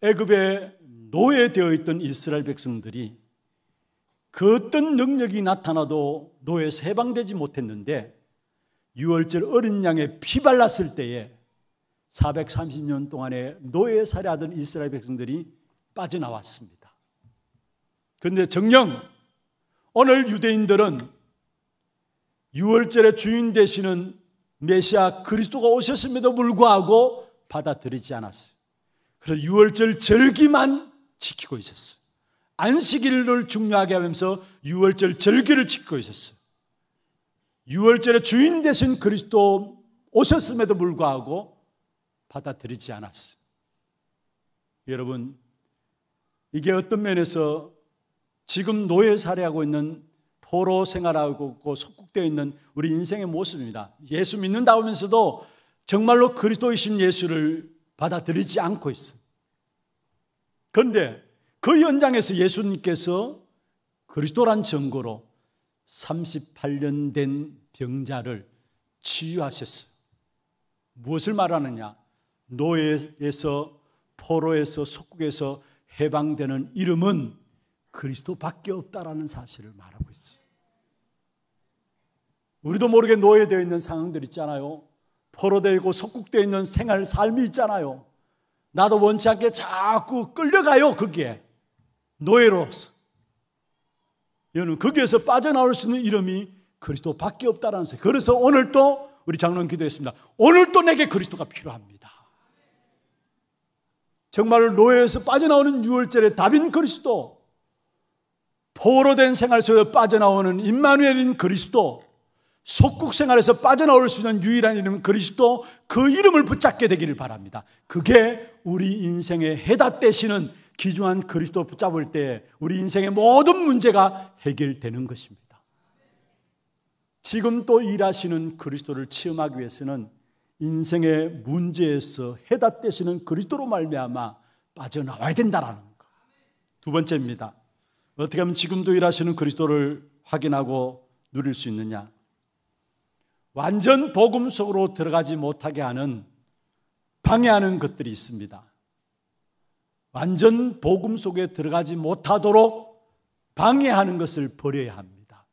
애굽에 노예되어 있던 이스라엘 백성들이 그 어떤 능력이 나타나도 노예에서 해방되지 못했는데 유월절 어린 양에 피 발랐을 때에 430년 동안에 노예 살해하던 이스라엘 백성들이 빠져나왔습니다. 그런데 정녕 오늘 유대인들은 유월절의 주인 되시는 메시아 그리스도가 오셨음에도 불구하고 받아들이지 않았어요. 그래서 유월절 절기만 지키고 있었어요. 안식일을 중요하게 하면서 유월절 절기를 지키고 있었어요. 유월절의 주인 되신 그리스도 오셨음에도 불구하고 받아들이지 않았어요. 여러분, 이게 어떤 면에서 지금 노예 살해하고 있는, 포로 생활하고 있고 속국되어 있는 우리 인생의 모습입니다. 예수 믿는다 하면서도 정말로 그리스도이신 예수를 받아들이지 않고 있어요. 그런데 그 현장에서 예수님께서 그리스도란 증거로 38년 된 병자를 치유하셨어요. 무엇을 말하느냐? 노예에서, 포로에서, 속국에서 해방되는 이름은 그리스도밖에 없다라는 사실을 말하고 있어요. 우리도 모르게 노예되어 있는 상황들 있잖아요. 포로되어 있고 속국되어 있는 생활, 삶이 있잖아요. 나도 원치 않게 자꾸 끌려가요. 거기에 노예로서. 여러분, 거기에서 빠져나올 수 있는 이름이 그리스도밖에 없다라는 사실. 그래서 오늘 또 우리 장로님 기도했습니다. 오늘 또 내게 그리스도가 필요합니다. 정말 노예에서 빠져나오는 유월절의 답인 그리스도, 포로된 생활 속에서 빠져나오는 임마누엘인 그리스도, 속국 생활에서 빠져나올 수 있는 유일한 이름은 그리스도, 그 이름을 붙잡게 되기를 바랍니다. 그게 우리 인생의 해답 되시는 귀중한 그리스도 붙잡을 때 우리 인생의 모든 문제가 해결되는 것입니다. 지금 또 일하시는 그리스도를 체험하기 위해서는 인생의 문제에서 해답 되시는 그리스도로 말미암아 빠져나와야 된다라는 것. 두 번째입니다. 어떻게 하면 지금도 일하시는 그리스도를 확인하고 누릴 수 있느냐? 완전 복음 속으로 들어가지 못하게 하는, 방해하는 것들이 있습니다. 완전 복음 속에 들어가지 못하도록 방해하는 것을 버려야 합니다.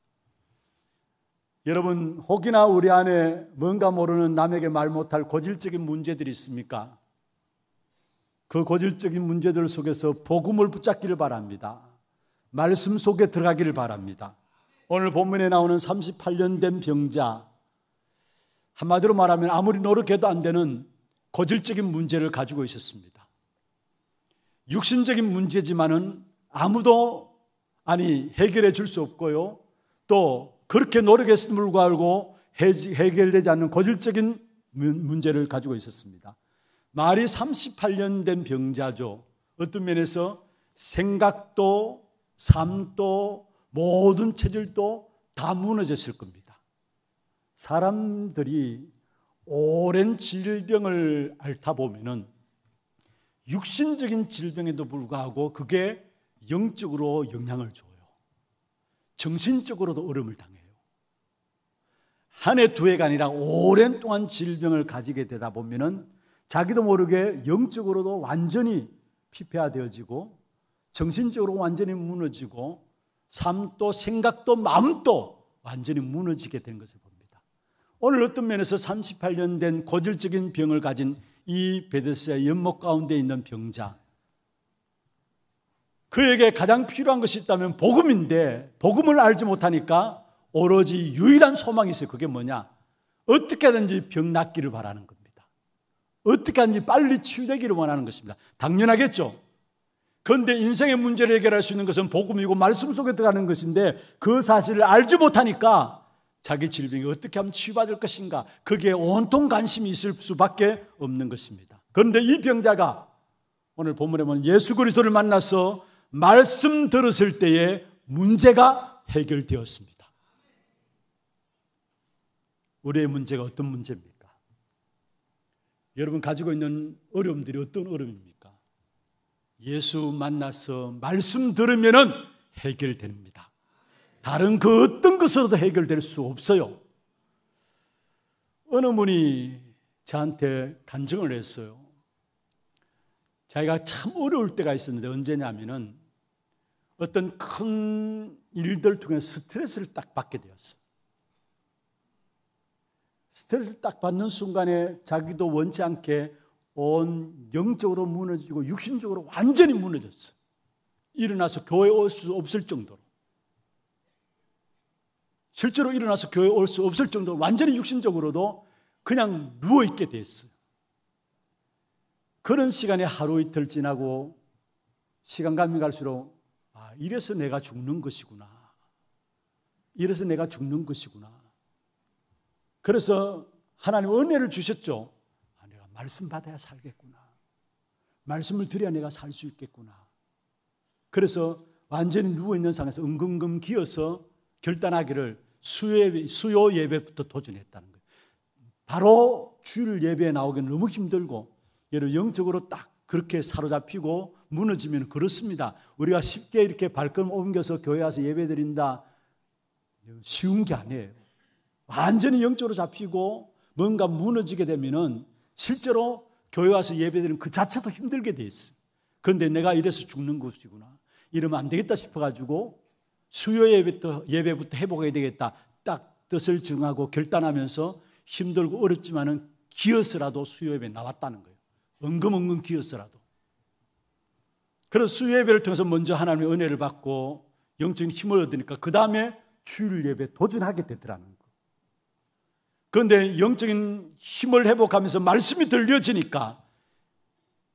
여러분, 혹이나 우리 안에 뭔가 모르는 남에게 말 못할 고질적인 문제들이 있습니까? 그 고질적인 문제들 속에서 복음을 붙잡기를 바랍니다. 말씀 속에 들어가기를 바랍니다. 오늘 본문에 나오는 38년 된 병자, 한마디로 말하면 아무리 노력해도 안 되는 고질적인 문제를 가지고 있었습니다. 육신적인 문제지만은 아무도 해결해 줄 수 없고요, 또 그렇게 노력했음을 불구하고 해결되지 않는 고질적인 문제를 가지고 있었습니다. 말이 38년 된 병자죠. 어떤 면에서 생각도, 삶도, 모든 체질도 다 무너졌을 겁니다. 사람들이 오랜 질병을 앓다 보면은 육신적인 질병에도 불구하고 그게 영적으로 영향을 줘요. 정신적으로도 어려움을 당해요. 한 해 두 해가 아니라 오랜 동안 질병을 가지게 되다 보면은 자기도 모르게 영적으로도 완전히 피폐화되어지고 정신적으로 완전히 무너지고 삶도 생각도 마음도 완전히 무너지게 된 것을 봅니다. 오늘 어떤 면에서 38년 된 고질적인 병을 가진 이 베데스다 연못 가운데 있는 병자, 그에게 가장 필요한 것이 있다면 복음인데 복음을 알지 못하니까 오로지 유일한 소망이 있어요. 그게 뭐냐? 어떻게 하든지 병 낫기를 바라는 겁니다. 어떻게 하든지 빨리 치유되기를 원하는 것입니다. 당연하겠죠. 그런데 인생의 문제를 해결할 수 있는 것은 복음이고 말씀 속에 들어가는 것인데 그 사실을 알지 못하니까 자기 질병이 어떻게 하면 치유받을 것인가, 거기에 온통 관심이 있을 수밖에 없는 것입니다. 그런데 이 병자가 오늘 본문에 보면 예수 그리스도를 만나서 말씀 들었을 때에 문제가 해결되었습니다. 우리의 문제가 어떤 문제입니까? 여러분 가지고 있는 어려움들이 어떤 어려움입니까? 예수 만나서 말씀 들으면 해결됩니다. 다른 그 어떤 것으로도 해결될 수 없어요. 어느 분이 저한테 간증을 했어요. 자기가 참 어려울 때가 있었는데 언제냐면은 어떤 큰 일들 통해서 스트레스를 딱 받게 되었어요. 스트레스를 딱 받는 순간에 자기도 원치 않게 온 영적으로 무너지고 육신적으로 완전히 무너졌어요. 일어나서 교회에 올 수 없을 정도로, 실제로 일어나서 교회에 올 수 없을 정도로 완전히 육신적으로도 그냥 누워있게 됐어요. 그런 시간이 하루 이틀 지나고 시간감이 갈수록 이래서 내가 죽는 것이구나, 이래서 내가 죽는 것이구나. 그래서 하나님 은혜를 주셨죠. 내가 말씀 받아야 살겠구나, 말씀을 들어야 내가 살 수 있겠구나. 그래서 완전히 누워있는 상황에서 엉금금 기어서 결단하기를 수요 예배부터 도전했다는 거예요. 바로 주일 예배에 나오기는 너무 힘들고, 여러분 영적으로 딱 그렇게 사로잡히고 무너지면 그렇습니다. 우리가 쉽게 이렇게 발걸음 옮겨서 교회 와서 예배 드린다, 쉬운 게 아니에요. 완전히 영적으로 잡히고 뭔가 무너지게 되면은 실제로 교회 와서 예배드리는 그 자체도 힘들게 돼 있어요. 그런데 내가 이래서 죽는 것이구나, 이러면 안 되겠다 싶어가지고 수요 예배부터 회복해야 되겠다 딱 뜻을 정하고 결단하면서 힘들고 어렵지만은 기어서라도 수요 예배에 나왔다는 거예요. 엉금엉금 기어서라도. 그래서 수요 예배를 통해서 먼저 하나님의 은혜를 받고 영적인 힘을 얻으니까 그 다음에 주일 예배에 도전하게 되더라는 거예요. 그런데 영적인 힘을 회복하면서 말씀이 들려지니까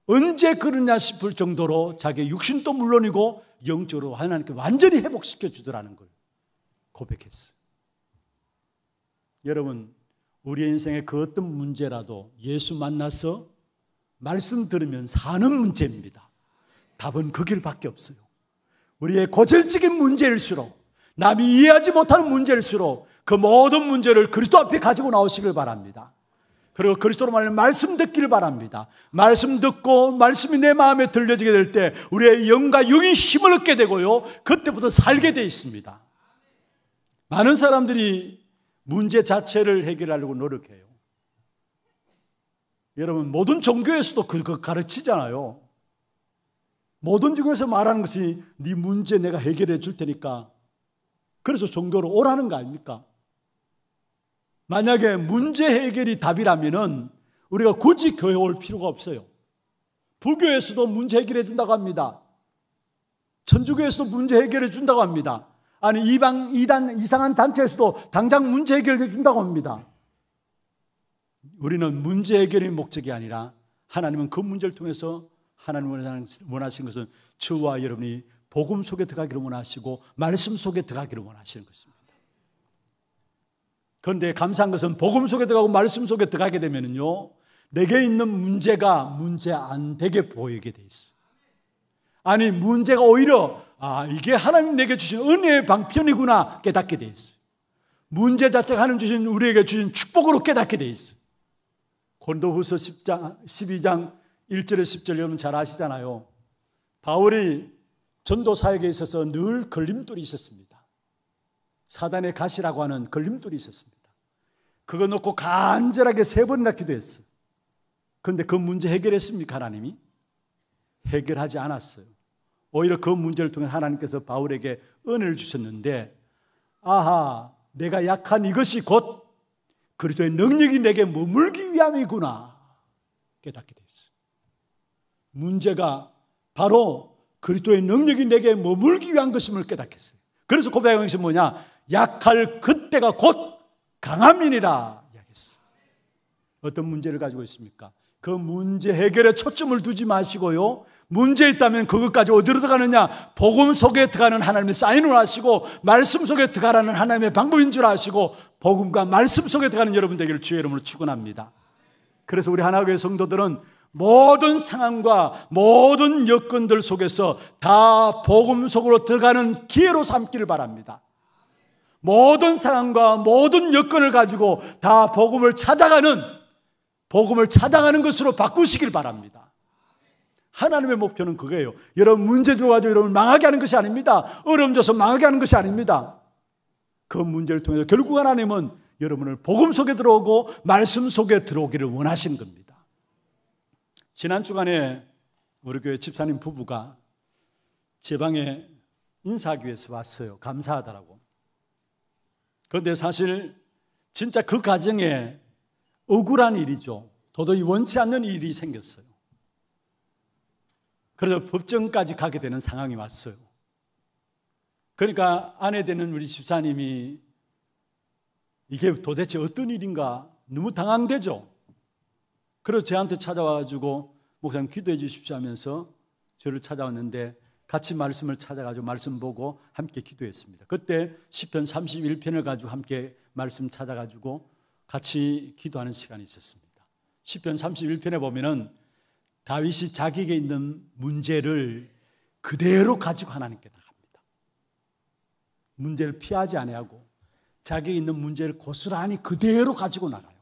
언제 그러냐 싶을 정도로 자기의 육신도 물론이고 영적으로 하나님께 완전히 회복시켜 주더라는 걸 고백했어요. 여러분, 우리의 인생의 그 어떤 문제라도 예수 만나서 말씀 들으면 사는 문제입니다. 답은 그 길밖에 없어요. 우리의 고질적인 문제일수록, 남이 이해하지 못하는 문제일수록 그 모든 문제를 그리스도 앞에 가지고 나오시길 바랍니다. 그리고 그리스도로 말하는 말씀 듣기를 바랍니다. 말씀 듣고 말씀이 내 마음에 들려지게 될 때 우리의 영과 영이 힘을 얻게 되고요, 그때부터 살게 되어 있습니다. 많은 사람들이 문제 자체를 해결하려고 노력해요. 여러분, 모든 종교에서도 그거 가르치잖아요. 모든 종교에서 말하는 것이 네 문제 내가 해결해 줄 테니까, 그래서 종교로 오라는 거 아닙니까? 만약에 문제 해결이 답이라면은 우리가 굳이 교회 올 필요가 없어요. 불교에서도 문제 해결해 준다고 합니다. 천주교에서도 문제 해결해 준다고 합니다. 아니 이상한 단체에서도 당장 문제 해결해 준다고 합니다. 우리는 문제 해결이 목적이 아니라 하나님은 그 문제를 통해서 하나님 원하시는 것은 저와 여러분이 복음 속에 들어가기를 원하시고 말씀 속에 들어가기를 원하시는 것입니다. 그런데 감사한 것은 복음 속에 들어가고 말씀 속에 들어가게 되면요, 내게 있는 문제가 문제 안 되게 보이게 돼 있어요. 아니, 문제가 오히려 이게 하나님 내게 주신 은혜의 방편이구나 깨닫게 돼 있어요. 문제 자체가 하나님 주신 우리에게 주신 축복으로 깨닫게 돼 있어요. 고린도후서 12장 1절에 10절 여러분 잘 아시잖아요. 바울이 전도 사역에 있어서 늘 걸림돌이 있었습니다. 사단의 가시라고 하는 걸림돌이 있었습니다. 그거 놓고 간절하게 3번이나 기도했어요. 그런데 그 문제 해결했습니까? 하나님이? 해결하지 않았어요. 오히려 그 문제를 통해 하나님께서 바울에게 은혜를 주셨는데, 아하, 내가 약한 이것이 곧 그리스도의 능력이 내게 머물기 위함이구나 깨닫게 됐어요. 문제가 바로 그리스도의 능력이 내게 머물기 위한 것임을 깨닫겠어요. 그래서 고백한 것이 뭐냐? 약할 그때가 곧 강함이니라 이야기했어요. 어떤 문제를 가지고 있습니까? 그 문제 해결에 초점을 두지 마시고요, 문제 있다면 그것까지 어디로 들어가느냐? 복음 속에 들어가는 하나님의 사인을 아시고 말씀 속에 들어가라는 하나님의 방법인 줄 아시고 복음과 말씀 속에 들어가는 여러분 되기를 주의 이름으로 축원합니다. 그래서 우리 하나교회 성도들은 모든 상황과 모든 여건들 속에서 다 복음 속으로 들어가는 기회로 삼기를 바랍니다. 모든 상황과 모든 여건을 가지고 다 복음을 찾아가는 것으로 바꾸시길 바랍니다. 하나님의 목표는 그거예요. 여러분 문제 줘가지고 여러분 망하게 하는 것이 아닙니다. 어려움 줘서 망하게 하는 것이 아닙니다. 그 문제를 통해서 결국 하나님은 여러분을 복음 속에 들어오고 말씀 속에 들어오기를 원하시는 겁니다. 지난 주간에 우리 교회 집사님 부부가 제 방에 인사하기 위해서 왔어요. 감사하다라고. 그런데 사실 진짜 그 가정에 억울한 일이죠. 도저히 원치 않는 일이 생겼어요. 그래서 법정까지 가게 되는 상황이 왔어요. 그러니까 아내 되는 우리 집사님이 이게 도대체 어떤 일인가 너무 당황되죠. 그래서 저한테 찾아와가지고 목사님 기도해 주십시오 하면서 저를 찾아왔는데 같이 말씀을 찾아가지고 말씀 보고 함께 기도했습니다. 그때 시편 31편을 가지고 함께 말씀 찾아가지고 같이 기도하는 시간이 있었습니다. 시편 31편에 보면은 다윗이 자기에게 있는 문제를 그대로 가지고 하나님께 나갑니다. 문제를 피하지 아니하고 자기에게 있는 문제를 고스란히 그대로 가지고 나가요.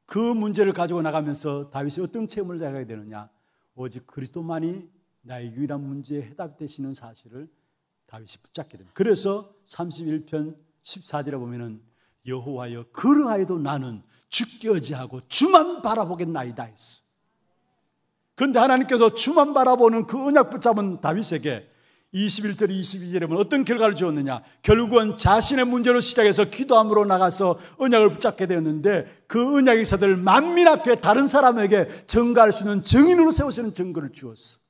그 문제를 가지고 나가면서 다윗이 어떤 체험을 하게 되느냐? 오직 그리스도만이 나의 유일한 문제에 해답 되시는 사실을 다윗이 붙잡게 됩니다. 그래서 31편 14절에 보면은 여호와여 그러하여도 나는 주께 의지하고 주만 바라보겠나이다 했어. 그런데 하나님께서 주만 바라보는 그 언약 붙잡은 다윗에게 21절 22절에 보면 어떤 결과를 주었느냐? 결국은 자신의 문제로 시작해서 기도함으로 나가서 언약을 붙잡게 되었는데 그 언약의 사들 만민 앞에 다른 사람에게 증거할 수 있는 증인으로 세우시는 증거를 주었어.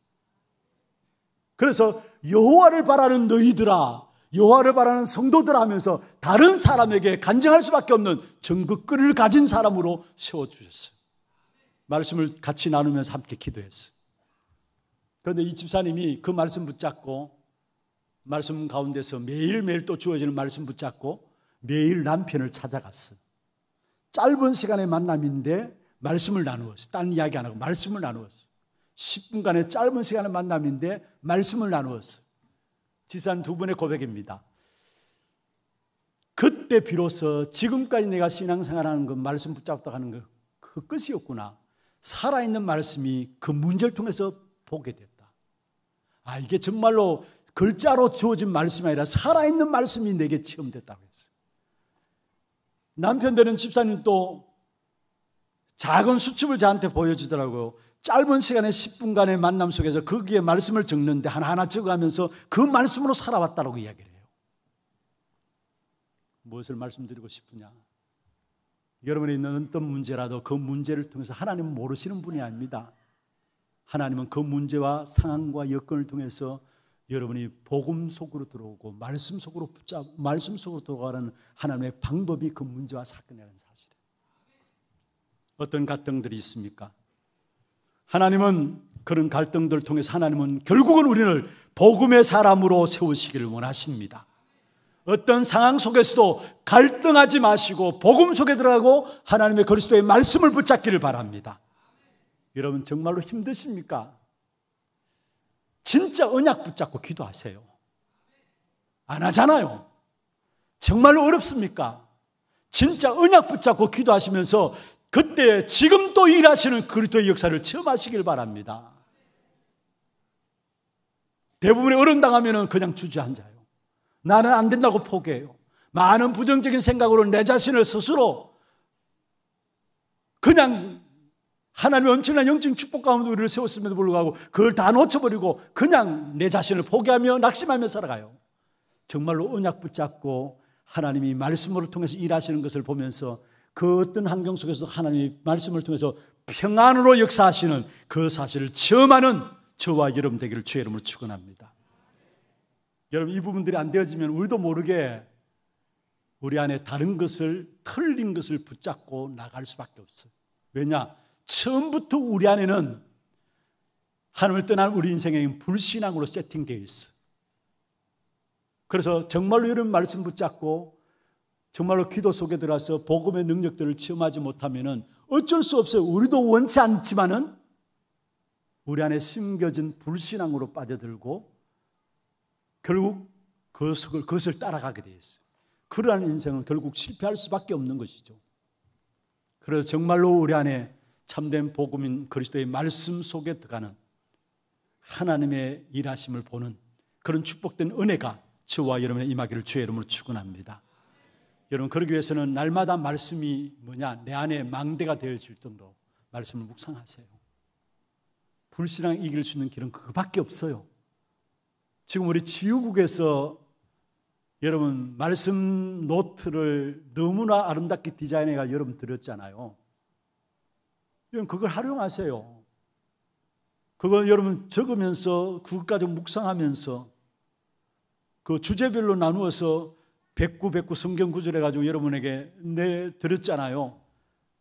그래서 여호와를 바라는 너희들아, 여호와를 바라는 성도들 하면서 다른 사람에게 간증할 수밖에 없는 증거거리를 가진 사람으로 세워주셨어요. 말씀을 같이 나누면서 함께 기도했어요. 그런데 이 집사님이 그 말씀 붙잡고 말씀 가운데서 매일매일 또 주어지는 말씀 붙잡고 매일 남편을 찾아갔어요. 짧은 시간의 만남인데 말씀을 나누었어요. 딴 이야기 안 하고 말씀을 나누었어요. 10분간의 짧은 시간의 만남인데 말씀을 나누었어요. 집사님 두 분의 고백입니다. 그때 비로소 지금까지 내가 신앙생활하는 것, 말씀 붙잡다 하는 것, 그 끝이었구나. 살아있는 말씀이 그 문제를 통해서 보게 됐다. 아, 이게 정말로 글자로 주어진 말씀이 아니라 살아있는 말씀이 내게 체험됐다고 했어요. 남편 되는 집사님도 작은 수첩을 저한테 보여주더라고요. 짧은 시간에 10분간의 만남 속에서 거기에 말씀을 적는데 하나하나 적어가면서 그 말씀으로 살아왔다고 이야기를 해요. 무엇을 말씀드리고 싶으냐? 여러분이 있는 어떤 문제라도 그 문제를 통해서 하나님은 모르시는 분이 아닙니다. 하나님은 그 문제와 상황과 여건을 통해서 여러분이 복음 속으로 들어오고 말씀 속으로 들어가는 하나님의 방법이 그 문제와 사건이라는 사실이에요. 어떤 갈등들이 있습니까? 하나님은 그런 갈등들을 통해서 하나님은 결국은 우리를 복음의 사람으로 세우시기를 원하십니다. 어떤 상황 속에서도 갈등하지 마시고 복음 속에 들어가고 하나님의 그리스도의 말씀을 붙잡기를 바랍니다. 여러분 정말로 힘드십니까? 진짜 언약 붙잡고 기도하세요. 안 하잖아요. 정말로 어렵습니까? 진짜 언약 붙잡고 기도하시면서 그때 지금 또 일하시는 그리스도의 역사를 체험하시길 바랍니다. 대부분의 어려움 당하면 그냥 주저앉아요. 나는 안 된다고 포기해요. 많은 부정적인 생각으로 내 자신을 스스로 그냥 하나님의 엄청난 영적인 축복 가운데 우리를 세웠음에도 불구하고 그걸 다 놓쳐버리고 그냥 내 자신을 포기하며 낙심하며 살아가요. 정말로 언약 붙잡고 하나님이 말씀을 통해서 일하시는 것을 보면서 그 어떤 환경 속에서 하나님이 말씀을 통해서 평안으로 역사하시는 그 사실을 체험하는 저와 여러분 되기를 주의 이름으로 축원합니다. 여러분, 이 부분들이 안 되어지면 우리도 모르게 우리 안에 다른 것을, 틀린 것을 붙잡고 나갈 수밖에 없어요. 왜냐? 처음부터 우리 안에는 하나님을 떠난 우리 인생에 불신앙으로 세팅되어 있어. 그래서 정말로 이런 말씀 붙잡고 정말로 기도 속에 들어가서 복음의 능력들을 체험하지 못하면 어쩔 수 없어요. 우리도 원치 않지만은 우리 안에 심겨진 불신앙으로 빠져들고 결국 그것을 따라가게 되어 있어요. 그러한 인생은 결국 실패할 수밖에 없는 것이죠. 그래서 정말로 우리 안에 참된 복음인 그리스도의 말씀 속에 들어가는 하나님의 일하심을 보는 그런 축복된 은혜가 저와 여러분의 임하기를 주의 이름으로 축원합니다. 여러분, 그러기 위해서는 날마다 말씀이 뭐냐, 내 안에 망대가 되어질 정도로 말씀을 묵상하세요. 불신앙 이길 수 있는 길은 그거밖에 없어요. 지금 우리 지우국에서 여러분 말씀 노트를 너무나 아름답게 디자인해가 여러분 드렸잖아요. 여러분 그걸 활용하세요. 그걸 여러분 적으면서 그것 가지고 묵상하면서 그 주제별로 나누어서 109 성경 구절 해가지고 여러분에게 내드렸잖아요.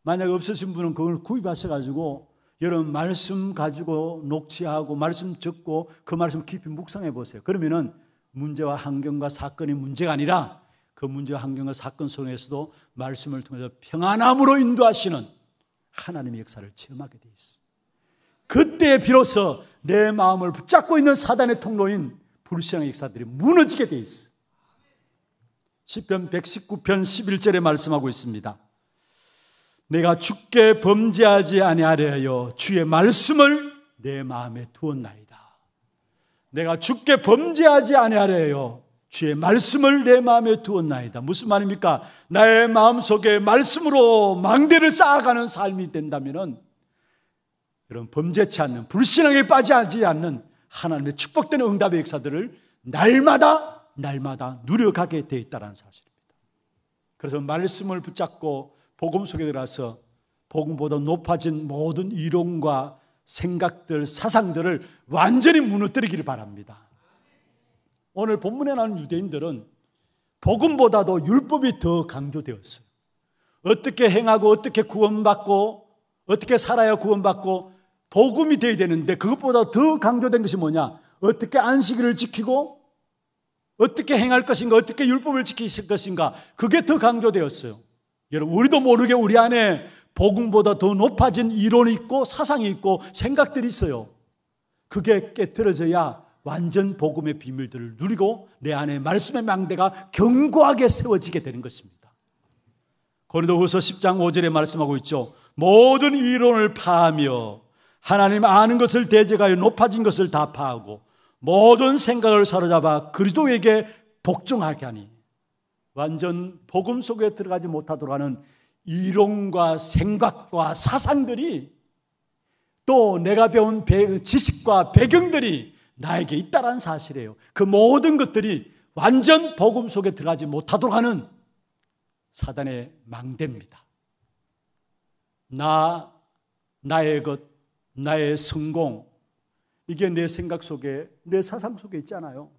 만약에 없으신 분은 그걸 구입하셔가지고 여러분 말씀 가지고 녹취하고 말씀 적고 그 말씀 깊이 묵상해 보세요. 그러면은 문제와 환경과 사건이 문제가 아니라 그 문제와 환경과 사건 속에서도 말씀을 통해서 평안함으로 인도하시는 하나님의 역사를 체험하게 되어 있어요. 그때 비로소 내 마음을 붙잡고 있는 사단의 통로인 불신앙의 역사들이 무너지게 되어 있어요. 시편 119편 11절에 말씀하고 있습니다. 내가 주께 범죄하지 아니하려 주의 말씀을 내 마음에 두었나이다. 내가 주께 범죄하지 아니하려 주의 말씀을 내 마음에 두었나이다. 무슨 말입니까? 나의 마음속에 말씀으로 망대를 쌓아가는 삶이 된다면 여러분 범죄치 않는, 불신앙에 빠지지 않는 하나님의 축복된 응답의 역사들을 날마다 누려가게 되어 있다는 사실입니다. 그래서 말씀을 붙잡고 복음 속에 들어가서 복음보다 높아진 모든 이론과 생각들, 사상들을 완전히 무너뜨리기를 바랍니다. 오늘 본문에 나오는 유대인들은 복음보다도 율법이 더 강조되었어요. 어떻게 행하고 어떻게 구원받고 어떻게 살아야 구원받고 복음이 되어야 되는데 그것보다 더 강조된 것이 뭐냐? 어떻게 안식일을 지키고 어떻게 행할 것인가, 어떻게 율법을 지킬 것인가, 그게 더 강조되었어요. 여러분, 우리도 모르게 우리 안에 복음보다 더 높아진 이론이 있고 사상이 있고 생각들이 있어요. 그게 깨트려져야 완전 복음의 비밀들을 누리고 내 안에 말씀의 망대가 견고하게 세워지게 되는 것입니다. 고린도후서 10장 5절에 말씀하고 있죠. 모든 이론을 파하며 하나님 아는 것을 대적하여 높아진 것을 다 파하고 모든 생각을 사로잡아 그리스도에게 복종하게 하니, 완전 복음 속에 들어가지 못하도록 하는 이론과 생각과 사상들이 또 내가 배운 지식과 배경들이 나에게 있다는 사실이에요. 그 모든 것들이 완전 복음 속에 들어가지 못하도록 하는 사단의 망대입니다. 나의 것, 나의 성공, 이게 내 생각 속에, 내 사상 속에 있잖아요.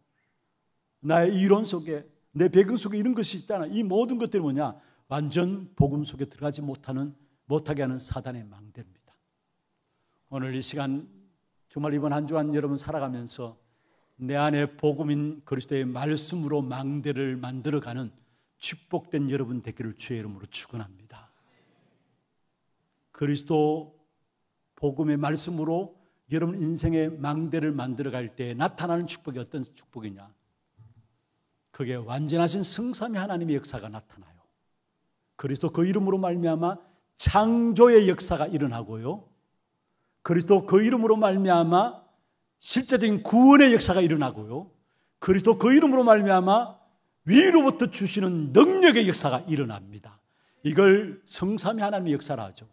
나의 이론 속에, 내 배경 속에 이런 것이 있잖아요. 이 모든 것들이 뭐냐? 완전 복음 속에 들어가지 못하게 하는 사단의 망대입니다. 오늘 이 시간 정말 이번 한 주간 여러분 살아가면서 내 안에 복음인 그리스도의 말씀으로 망대를 만들어가는 축복된 여러분 되기를 주의 이름으로 축원합니다. 그리스도 복음의 말씀으로 여러분 인생의 망대를 만들어갈 때 나타나는 축복이 어떤 축복이냐? 그게 완전하신 성삼위 하나님의 역사가 나타나요. 그리스도 그 이름으로 말미암아 창조의 역사가 일어나고요. 그리스도 그 이름으로 말미암아 실제적인 구원의 역사가 일어나고요. 그리스도 그 이름으로 말미암아 위로부터 주시는 능력의 역사가 일어납니다. 이걸 성삼위 하나님의 역사라 하죠.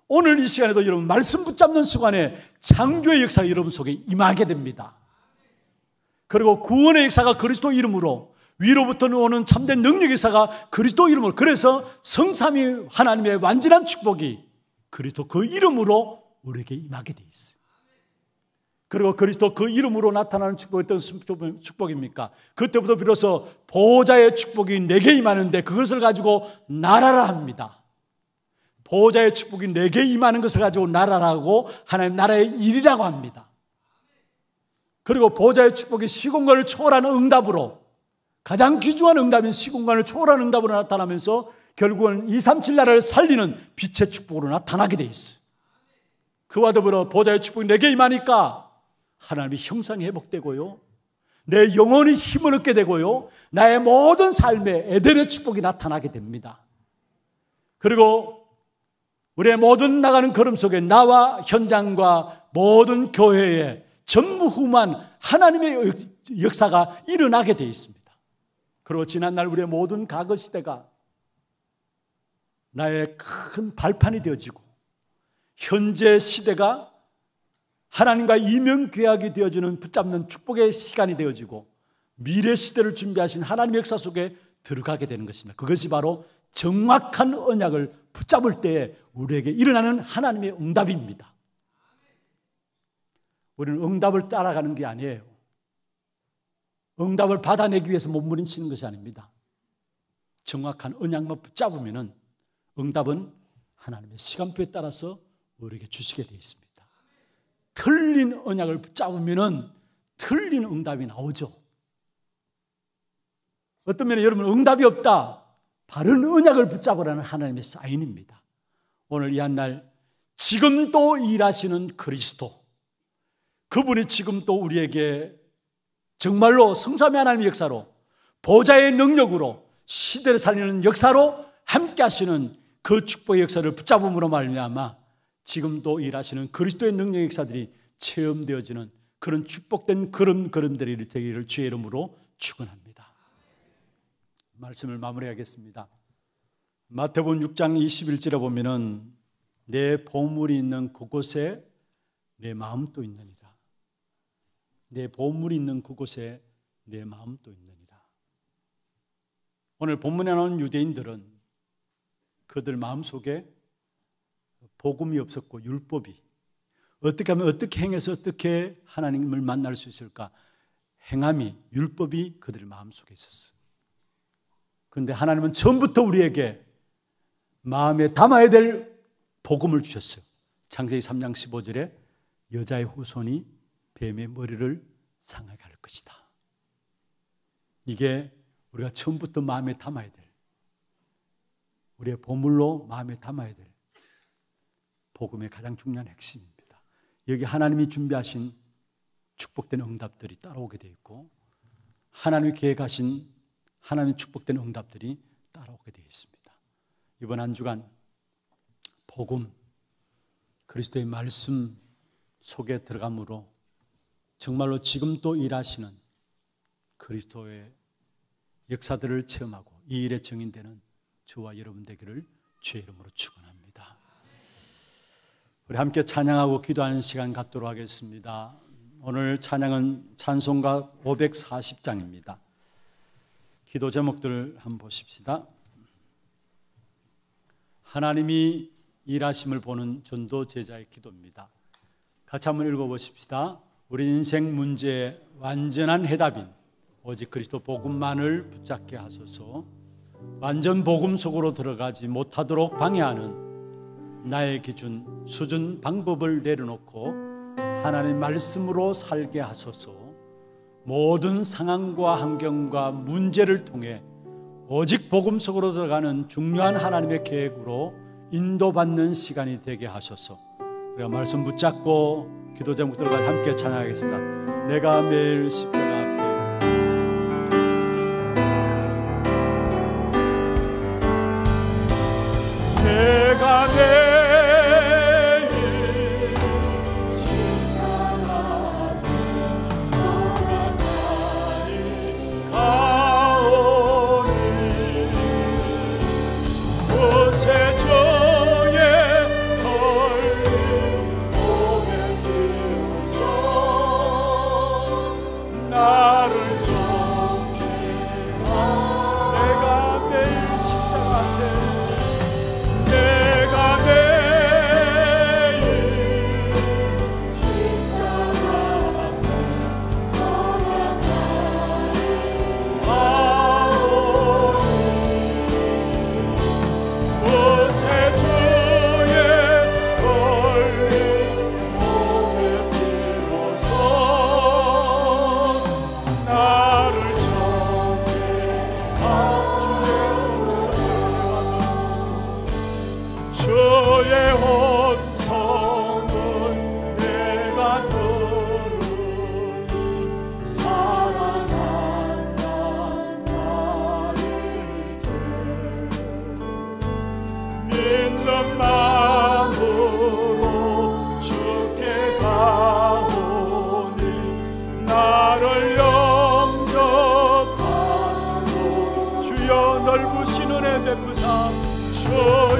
오늘 이 시간에도 여러분 말씀 붙잡는 순간에 창조의 역사가 여러분 속에 임하게 됩니다. 그리고 구원의 역사가 그리스도 이름으로, 위로부터 오는 참된 능력의 역사가 그리스도 이름으로, 그래서 성삼위 하나님의 완전한 축복이 그리스도 그 이름으로 우리에게 임하게 돼 있어요. 그리고 그리스도 그 이름으로 나타나는 축복이 어떤 축복입니까? 그때부터 비로소 보호자의 축복이 내게 임하는데 그것을 가지고 나라라 합니다. 보호자의 축복이 내게 임하는 것을 가지고 나라라고 하나님 나라의 일이라고 합니다. 그리고 보호자의 축복이 시공간을 초월하는 응답으로, 가장 귀중한 응답인 시공간을 초월하는 응답으로 나타나면서 결국은 237 나라를 살리는 빛의 축복으로 나타나게 돼 있어요. 그와 더불어 보호자의 축복이 내게 임하니까 하나님의 형상이 회복되고요, 내 영혼이 힘을 얻게 되고요, 나의 모든 삶에 에덴의 축복이 나타나게 됩니다. 그리고 우리의 모든 나가는 걸음 속에 나와 현장과 모든 교회에 전무후무한 하나님의 역사가 일어나게 되어 있습니다. 그리고 지난날 우리의 모든 과거 시대가 나의 큰 발판이 되어지고, 현재 시대가 하나님과 이명계약이 되어지는 붙잡는 축복의 시간이 되어지고, 미래 시대를 준비하신 하나님의 역사 속에 들어가게 되는 것입니다. 그것이 바로 정확한 언약을 붙잡을 때에 우리에게 일어나는 하나님의 응답입니다. 우리는 응답을 따라가는 게 아니에요. 응답을 받아내기 위해서 몸부림치는 것이 아닙니다. 정확한 언약만 붙잡으면 응답은 하나님의 시간표에 따라서 우리에게 주시게 되어 있습니다. 틀린 언약을 붙잡으면 틀린 응답이 나오죠. 어떤 면에 여러분 응답이 없다, 바른 언약을 붙잡으라는 하나님의 사인입니다. 오늘 이 한 날 지금도 일하시는 그리스도, 그분이 지금도 우리에게 정말로 성삼위 하나님의 역사로, 보좌의 능력으로, 시대를 살리는 역사로 함께 하시는 그 축복의 역사를 붙잡음으로 말미암아 지금도 일하시는 그리스도의 능력의 역사들이 체험되어지는 그런 축복된 걸음들이 되기를 주의 이름으로 축원합니다. 말씀을 마무리하겠습니다. 마태복음 6장 21절에 보면은 내 보물이 있는 그곳에 내 마음도 있느니라. 내 보물이 있는 그곳에 내 마음도 있느니라. 오늘 본문에 나오는 유대인들은 그들 마음속에 복음이 없었고, 율법이 어떻게 하면 어떻게 행해서 어떻게 하나님을 만날 수 있을까, 행함이, 율법이 그들 마음속에 있었어요. 그런데 하나님은 처음부터 우리에게 마음에 담아야 될 복음을 주셨어요. 창세기 3장 15절에 여자의 후손이 뱀의 머리를 상하게 할 것이다. 이게 우리가 처음부터 마음에 담아야 될, 우리의 보물로 마음에 담아야 될 복음의 가장 중요한 핵심입니다. 여기 하나님이 준비하신 축복된 응답들이 따라오게 되어 있고, 하나님이 계획하신 하나님의 축복된 응답들이 따라오게 되어 있습니다. 이번 한 주간 복음, 그리스도의 말씀 속에 들어감으로 정말로 지금도 일하시는 그리스도의 역사들을 체험하고 이 일에 증인되는 저와 여러분 되기를 주의 이름으로 축원합니다. 우리 함께 찬양하고 기도하는 시간 갖도록 하겠습니다. 오늘 찬양은 찬송가 540장입니다. 기도 제목들을 한번 보십시다. 하나님이 일하심을 보는 전도 제자의 기도입니다. 같이 한번 읽어보십시다. 우리 인생 문제의 완전한 해답인 오직 그리스도 복음만을 붙잡게 하소서. 완전 복음 속으로 들어가지 못하도록 방해하는 나의 기준, 수준, 방법을 내려놓고 하나님 말씀으로 살게 하소서. 모든 상황과 환경과 문제를 통해 오직 복음 속으로 들어가는 중요한 하나님의 계획으로 인도받는 시간이 되게 하소서. 우리가 말씀 붙잡고 기도 제목들과 함께 찬양하겠습니다. 내가 매일 십자가 앞에 내가 매일 십자가 앞에 너가 나를 가오 내가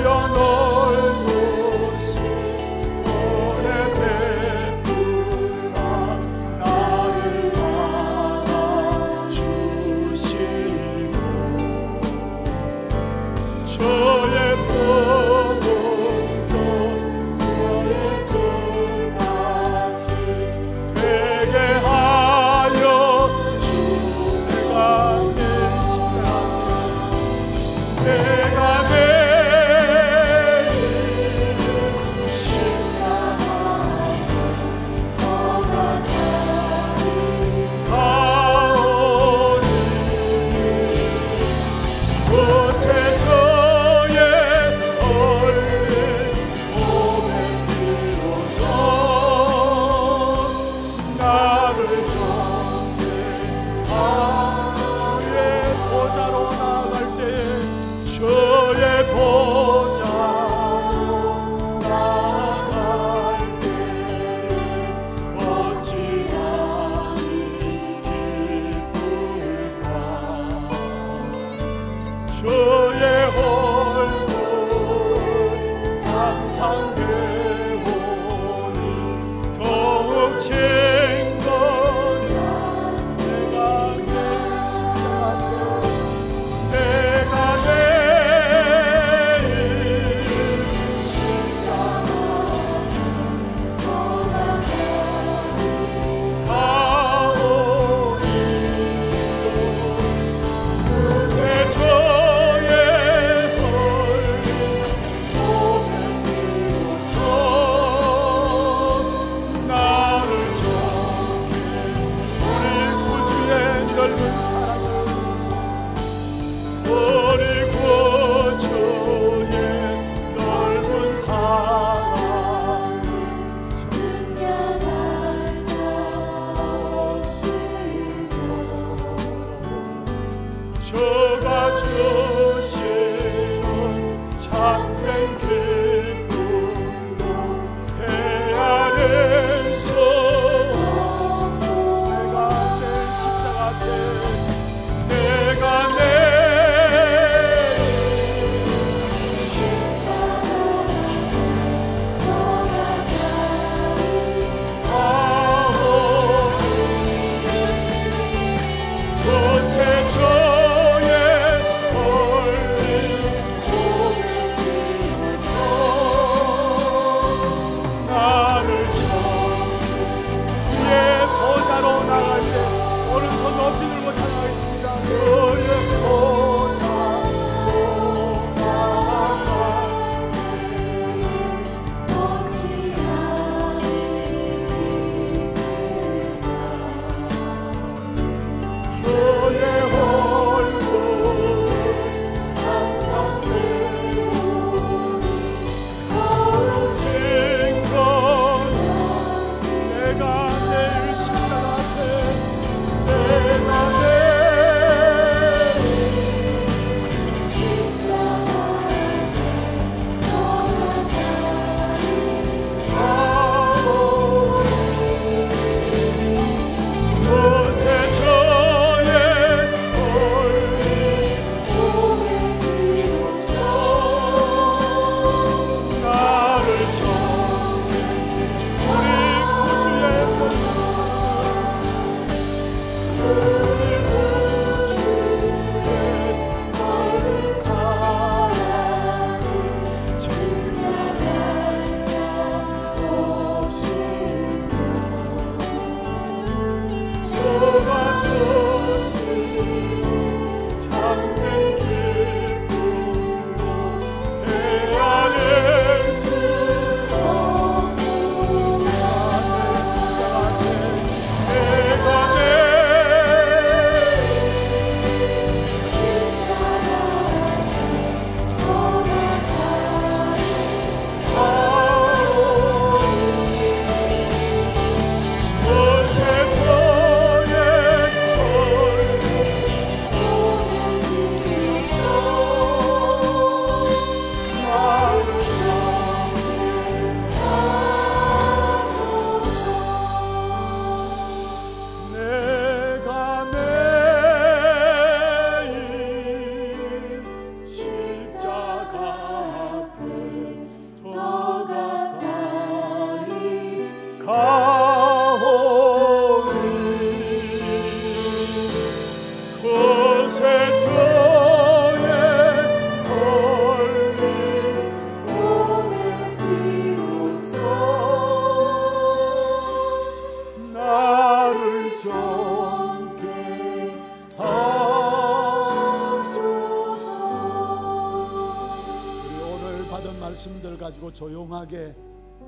가지고 조용하게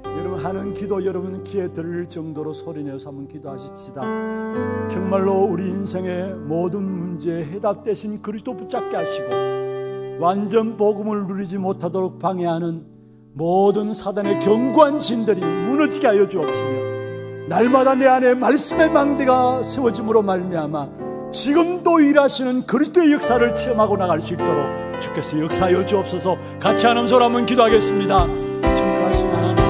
여러분 하는 기도 여러분 귀에 들을 정도로 소리내서 한번 기도하십시다. 정말로 우리 인생의 모든 문제에 해답 대신 그리스도 붙잡게 하시고 완전 복음을 누리지 못하도록 방해하는 모든 사단의 견고한 진들이 무너지게 하여 주옵시며 날마다 내 안에 말씀의 망대가 세워짐으로 말미암아 지금도 일하시는 그리스도의 역사를 체험하고 나갈 수 있도록 주께서 역사하여 주옵소서. 같이 한 음소리 한번 기도하겠습니다. 정말하신 하나님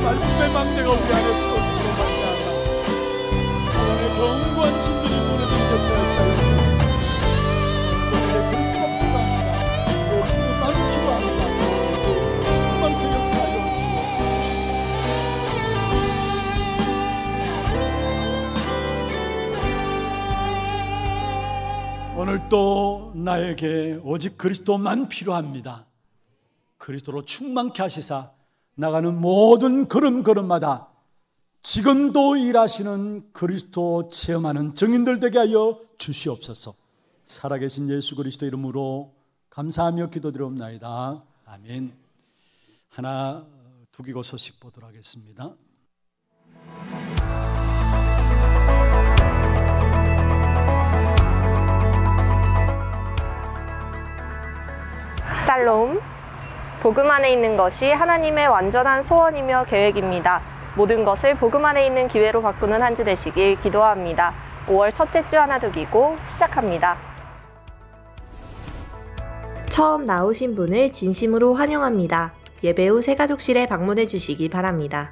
말씀의 망대가 우리 안에 세워지기로 말미암아 사단의 견고한 진들이 무너진 역사였다고 주옵소서. 오늘의 그리스도가 필요합니다. 그리스도만 필요합니다. 성만큼 역사하여 주옵소서. 오늘도 나에게 오직 그리스도만 필요합니다. 그리스도로 충만케 하시사 나가는 모든 걸음걸음마다 지금도 일하시는 그리스도 체험하는 증인들 되게 하여 주시옵소서. 살아계신 예수 그리스도 이름으로 감사하며 기도드리옵나이다. 아멘. 하나 두기고 소식 보도록 하겠습니다. 살롬. 복음 안에 있는 것이 하나님의 완전한 소원이며 계획입니다. 모든 것을 복음 안에 있는 기회로 바꾸는 한 주 되시길 기도합니다. 5월 첫째 주 하나 두기고 시작합니다. 처음 나오신 분을 진심으로 환영합니다. 예배 후 새가족실에 방문해 주시기 바랍니다.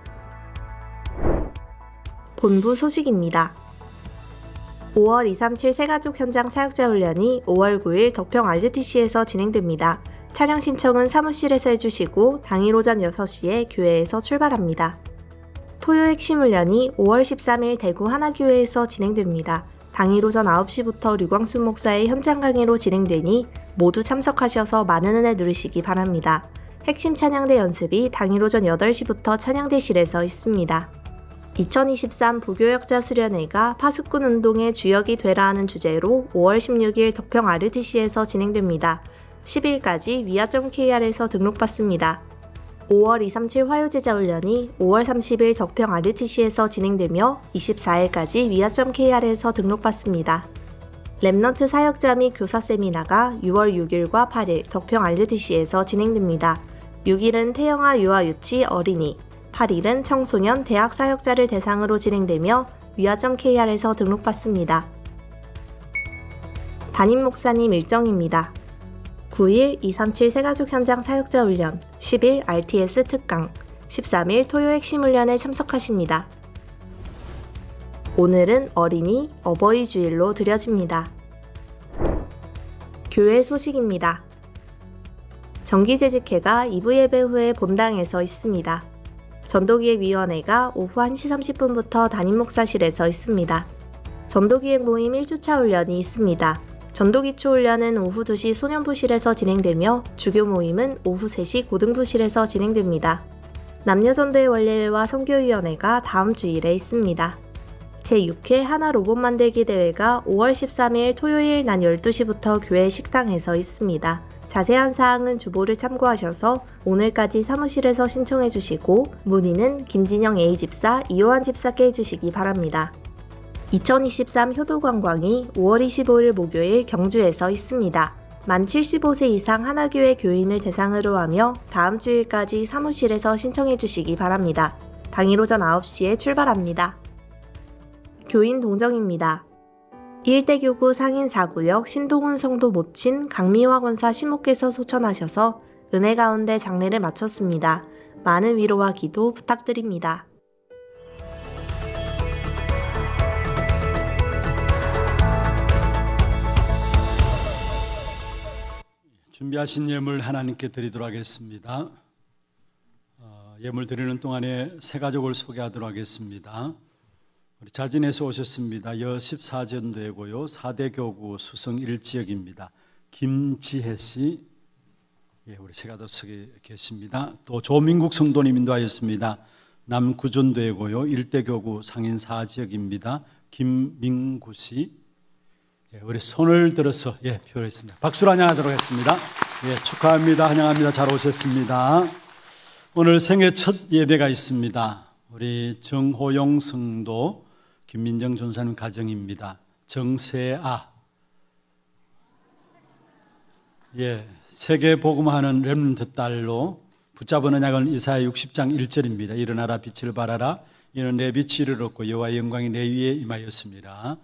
본부 소식입니다. 5월 237 새가족 현장 사역자 훈련이 5월 9일 덕평 RUTC에서 진행됩니다. 촬영 신청은 사무실에서 해주시고 당일 오전 6시에 교회에서 출발합니다. 토요 핵심 훈련이 5월 13일 대구 하나교회에서 진행됩니다. 당일 오전 9시부터 류광순 목사의 현장 강의로 진행되니 모두 참석하셔서 많은 은혜 누리시기 바랍니다. 핵심 찬양대 연습이 당일 오전 8시부터 찬양대실에서 있습니다. 2023 부교역자 수련회가 파수꾼 운동의 주역이 되라 하는 주제로 5월 16일 덕평 RUTC에서 진행됩니다. 10일까지 위아.kr에서 등록받습니다. 5월 237 화요제자 훈련이 5월 30일 덕평 RUTC에서 진행되며 24일까지 위아.kr에서 등록받습니다. 랩넌트 사역자 및 교사 세미나가 6월 6일과 8일 덕평 RUTC에서 진행됩니다. 6일은 태영아 유아 유치 어린이, 8일은 청소년 대학 사역자를 대상으로 진행되며 위아.kr에서 등록받습니다. 담임 목사님 일정입니다. 9일 237 새가족 현장 사역자 훈련, 10일 RTS 특강, 13일 토요 핵심 훈련에 참석하십니다. 오늘은 어린이 어버이 주일로 드려집니다. 교회 소식입니다. 정기재직회가 2부 예배 후에 본당에서 있습니다. 전도기획위원회가 오후 1시 30분부터 담임 목사실에서 있습니다. 전도기획 모임 1주차 훈련이 있습니다. 전도기초 훈련은 오후 2시 소년부실에서 진행되며 주교 모임은 오후 3시 고등부실에서 진행됩니다. 남녀전도의 원례회와 선교위원회가 다음 주일에 있습니다. 제6회 하나 로봇 만들기 대회가 5월 13일 토요일 낮 12시부터 교회 식당에서 있습니다. 자세한 사항은 주보를 참고하셔서 오늘까지 사무실에서 신청해 주시고 문의는 김진영 A집사, 이호환 집사께 해주시기 바랍니다. 2023 효도관광이 5월 25일 목요일 경주에서 있습니다. 만 75세 이상 하나교회 교인을 대상으로 하며 다음 주일까지 사무실에서 신청해 주시기 바랍니다. 당일 오전 9시에 출발합니다. 교인 동정입니다. 1대교구 상인 4구역 신동훈 성도 모친 강미화 권사 시목께서 소천하셔서 은혜 가운데 장례를 마쳤습니다. 많은 위로와 기도 부탁드립니다. 준비하신 예물 하나님께 드리도록 하겠습니다. 예물 드리는 동안에 세 가족을 소개하도록 하겠습니다. 우리 자진에서 오셨습니다. 여 14전도이고요. 4대 교구 수성 1지역입니다. 김지혜 씨, 우리 세 가족 속에 계십니다. 또 조민국 성도님 인도하였습니다. 남구전도이고요. 1대 교구 상인 4지역입니다. 김민구 씨, 우리 손을 들어서 표했습니다. 박수로 환영하도록 하겠습니다. 축하합니다. 환영합니다. 잘 오셨습니다. 오늘 생애 첫 예배가 있습니다. 우리 정호용 성도, 김민정 전사님 가정입니다. 정세아, 세계 복음하는 렘넌트 딸로 붙잡은 언약은 이사야 60장 1절입니다. 일어나라 빛을 발하라. 이는 내 빛이 이르렀고 여호와의 영광이 내 위에 임하였습니다.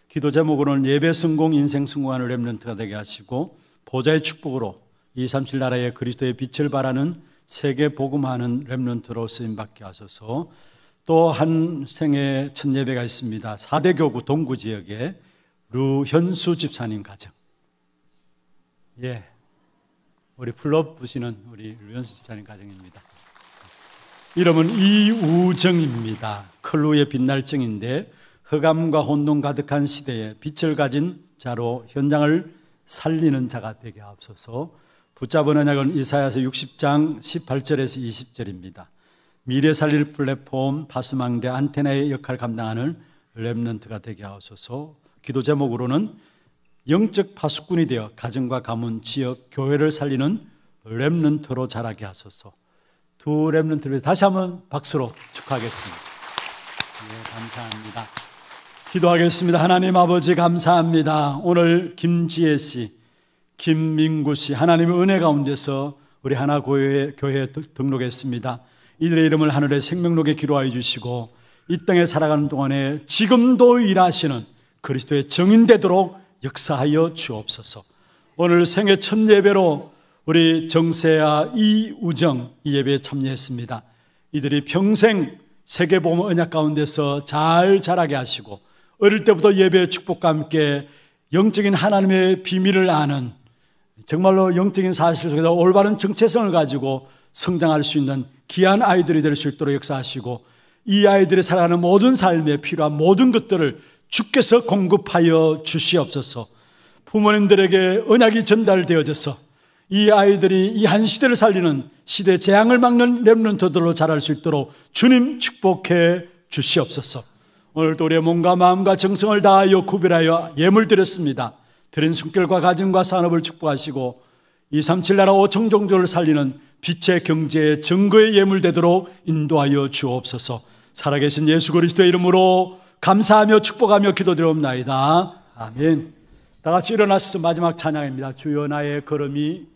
기도 제목으로는 예배 성공, 인생 성공하는 렘넌트가 되게 하시고 보좌의 축복으로 237 나라의 그리스도의 빛을 발하는 세계 복음하는 렘넌트로 쓰임받게 하소서. 또 한 생애 첫 예배가 있습니다. 4대 교구 동구 지역의 류현수 집사님 가정. 우리 풀업 부시는 우리 류현수 집사님 가정입니다. 이름은 이우정입니다. 클루의 빛날 정인데 흑암과 혼돈 가득한 시대에 빛을 가진 자로 현장을 살리는 자가 되게 하옵소서. 붙잡은 언약은 이사야서 60장 18절에서 20절입니다. 미래 살릴 플랫폼 파수망대 안테나의 역할을 감당하는 렘넌트가 되게 하옵소서. 기도 제목으로는 영적 파수꾼이 되어 가정과 가문, 지역, 교회를 살리는 렘넌트로 자라게 하소서. 두 렘넌트를 다시 한번 박수로 축하하겠습니다. 감사합니다. 기도하겠습니다. 하나님 아버지 감사합니다. 오늘 김지혜 씨, 김민구 씨, 하나님의 은혜 가운데서 우리 하나교회에 등록했습니다. 이들의 이름을 하늘의 생명록에 기록하여 주시고 이 땅에 살아가는 동안에 지금도 일하시는 그리스도의 증인 되도록 역사하여 주옵소서. 오늘 생애 첫 예배로 우리 정세아, 이우정 이 예배에 참여했습니다. 이들이 평생 세계복음 언약 가운데서 잘 자라게 하시고 어릴 때부터 예배의 축복과 함께 영적인 하나님의 비밀을 아는, 정말로 영적인 사실 속에서 올바른 정체성을 가지고 성장할 수 있는 귀한 아이들이 될 수 있도록 역사하시고 이 아이들이 살아가는 모든 삶에 필요한 모든 것들을 주께서 공급하여 주시옵소서. 부모님들에게 언약이 전달되어져서 이 아이들이 이 한 시대를 살리는 시대 재앙을 막는 렘넌트들로 자랄 수 있도록 주님 축복해 주시옵소서. 오늘도 우리의 몸과 마음과 정성을 다하여 구별하여 예물 드렸습니다. 드린 숨결과 가정과 산업을 축복하시고 237 나라 5천 종족을 살리는 빛의 경제의 증거의 예물 되도록 인도하여 주옵소서. 살아계신 예수 그리스도의 이름으로 감사하며 축복하며 기도드리옵나이다. 아멘. 다 같이 일어나셔서 마지막 찬양입니다. 주여 나의 걸음이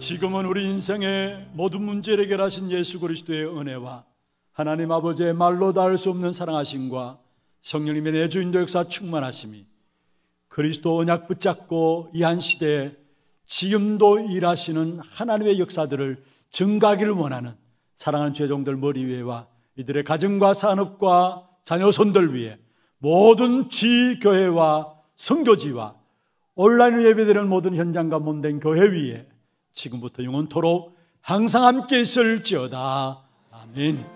지금은 우리 인생의 모든 문제를 해결하신 예수 그리스도의 은혜와 하나님 아버지의 말로 닿을 수 없는 사랑하심과 성령님의 내주 인도 역사 충만하심이 그리스도 언약 붙잡고 이 한 시대에 지금도 일하시는 하나님의 역사들을 증가하기를 원하는 사랑하는 죄종들 머리 위에와 이들의 가정과 산업과 자녀손들 위에 모든 지교회와 선교지와 온라인으로 예배드리는 모든 현장과 몸된 교회 위에 지금부터 영원토록 항상 함께 있을지어다. 아멘.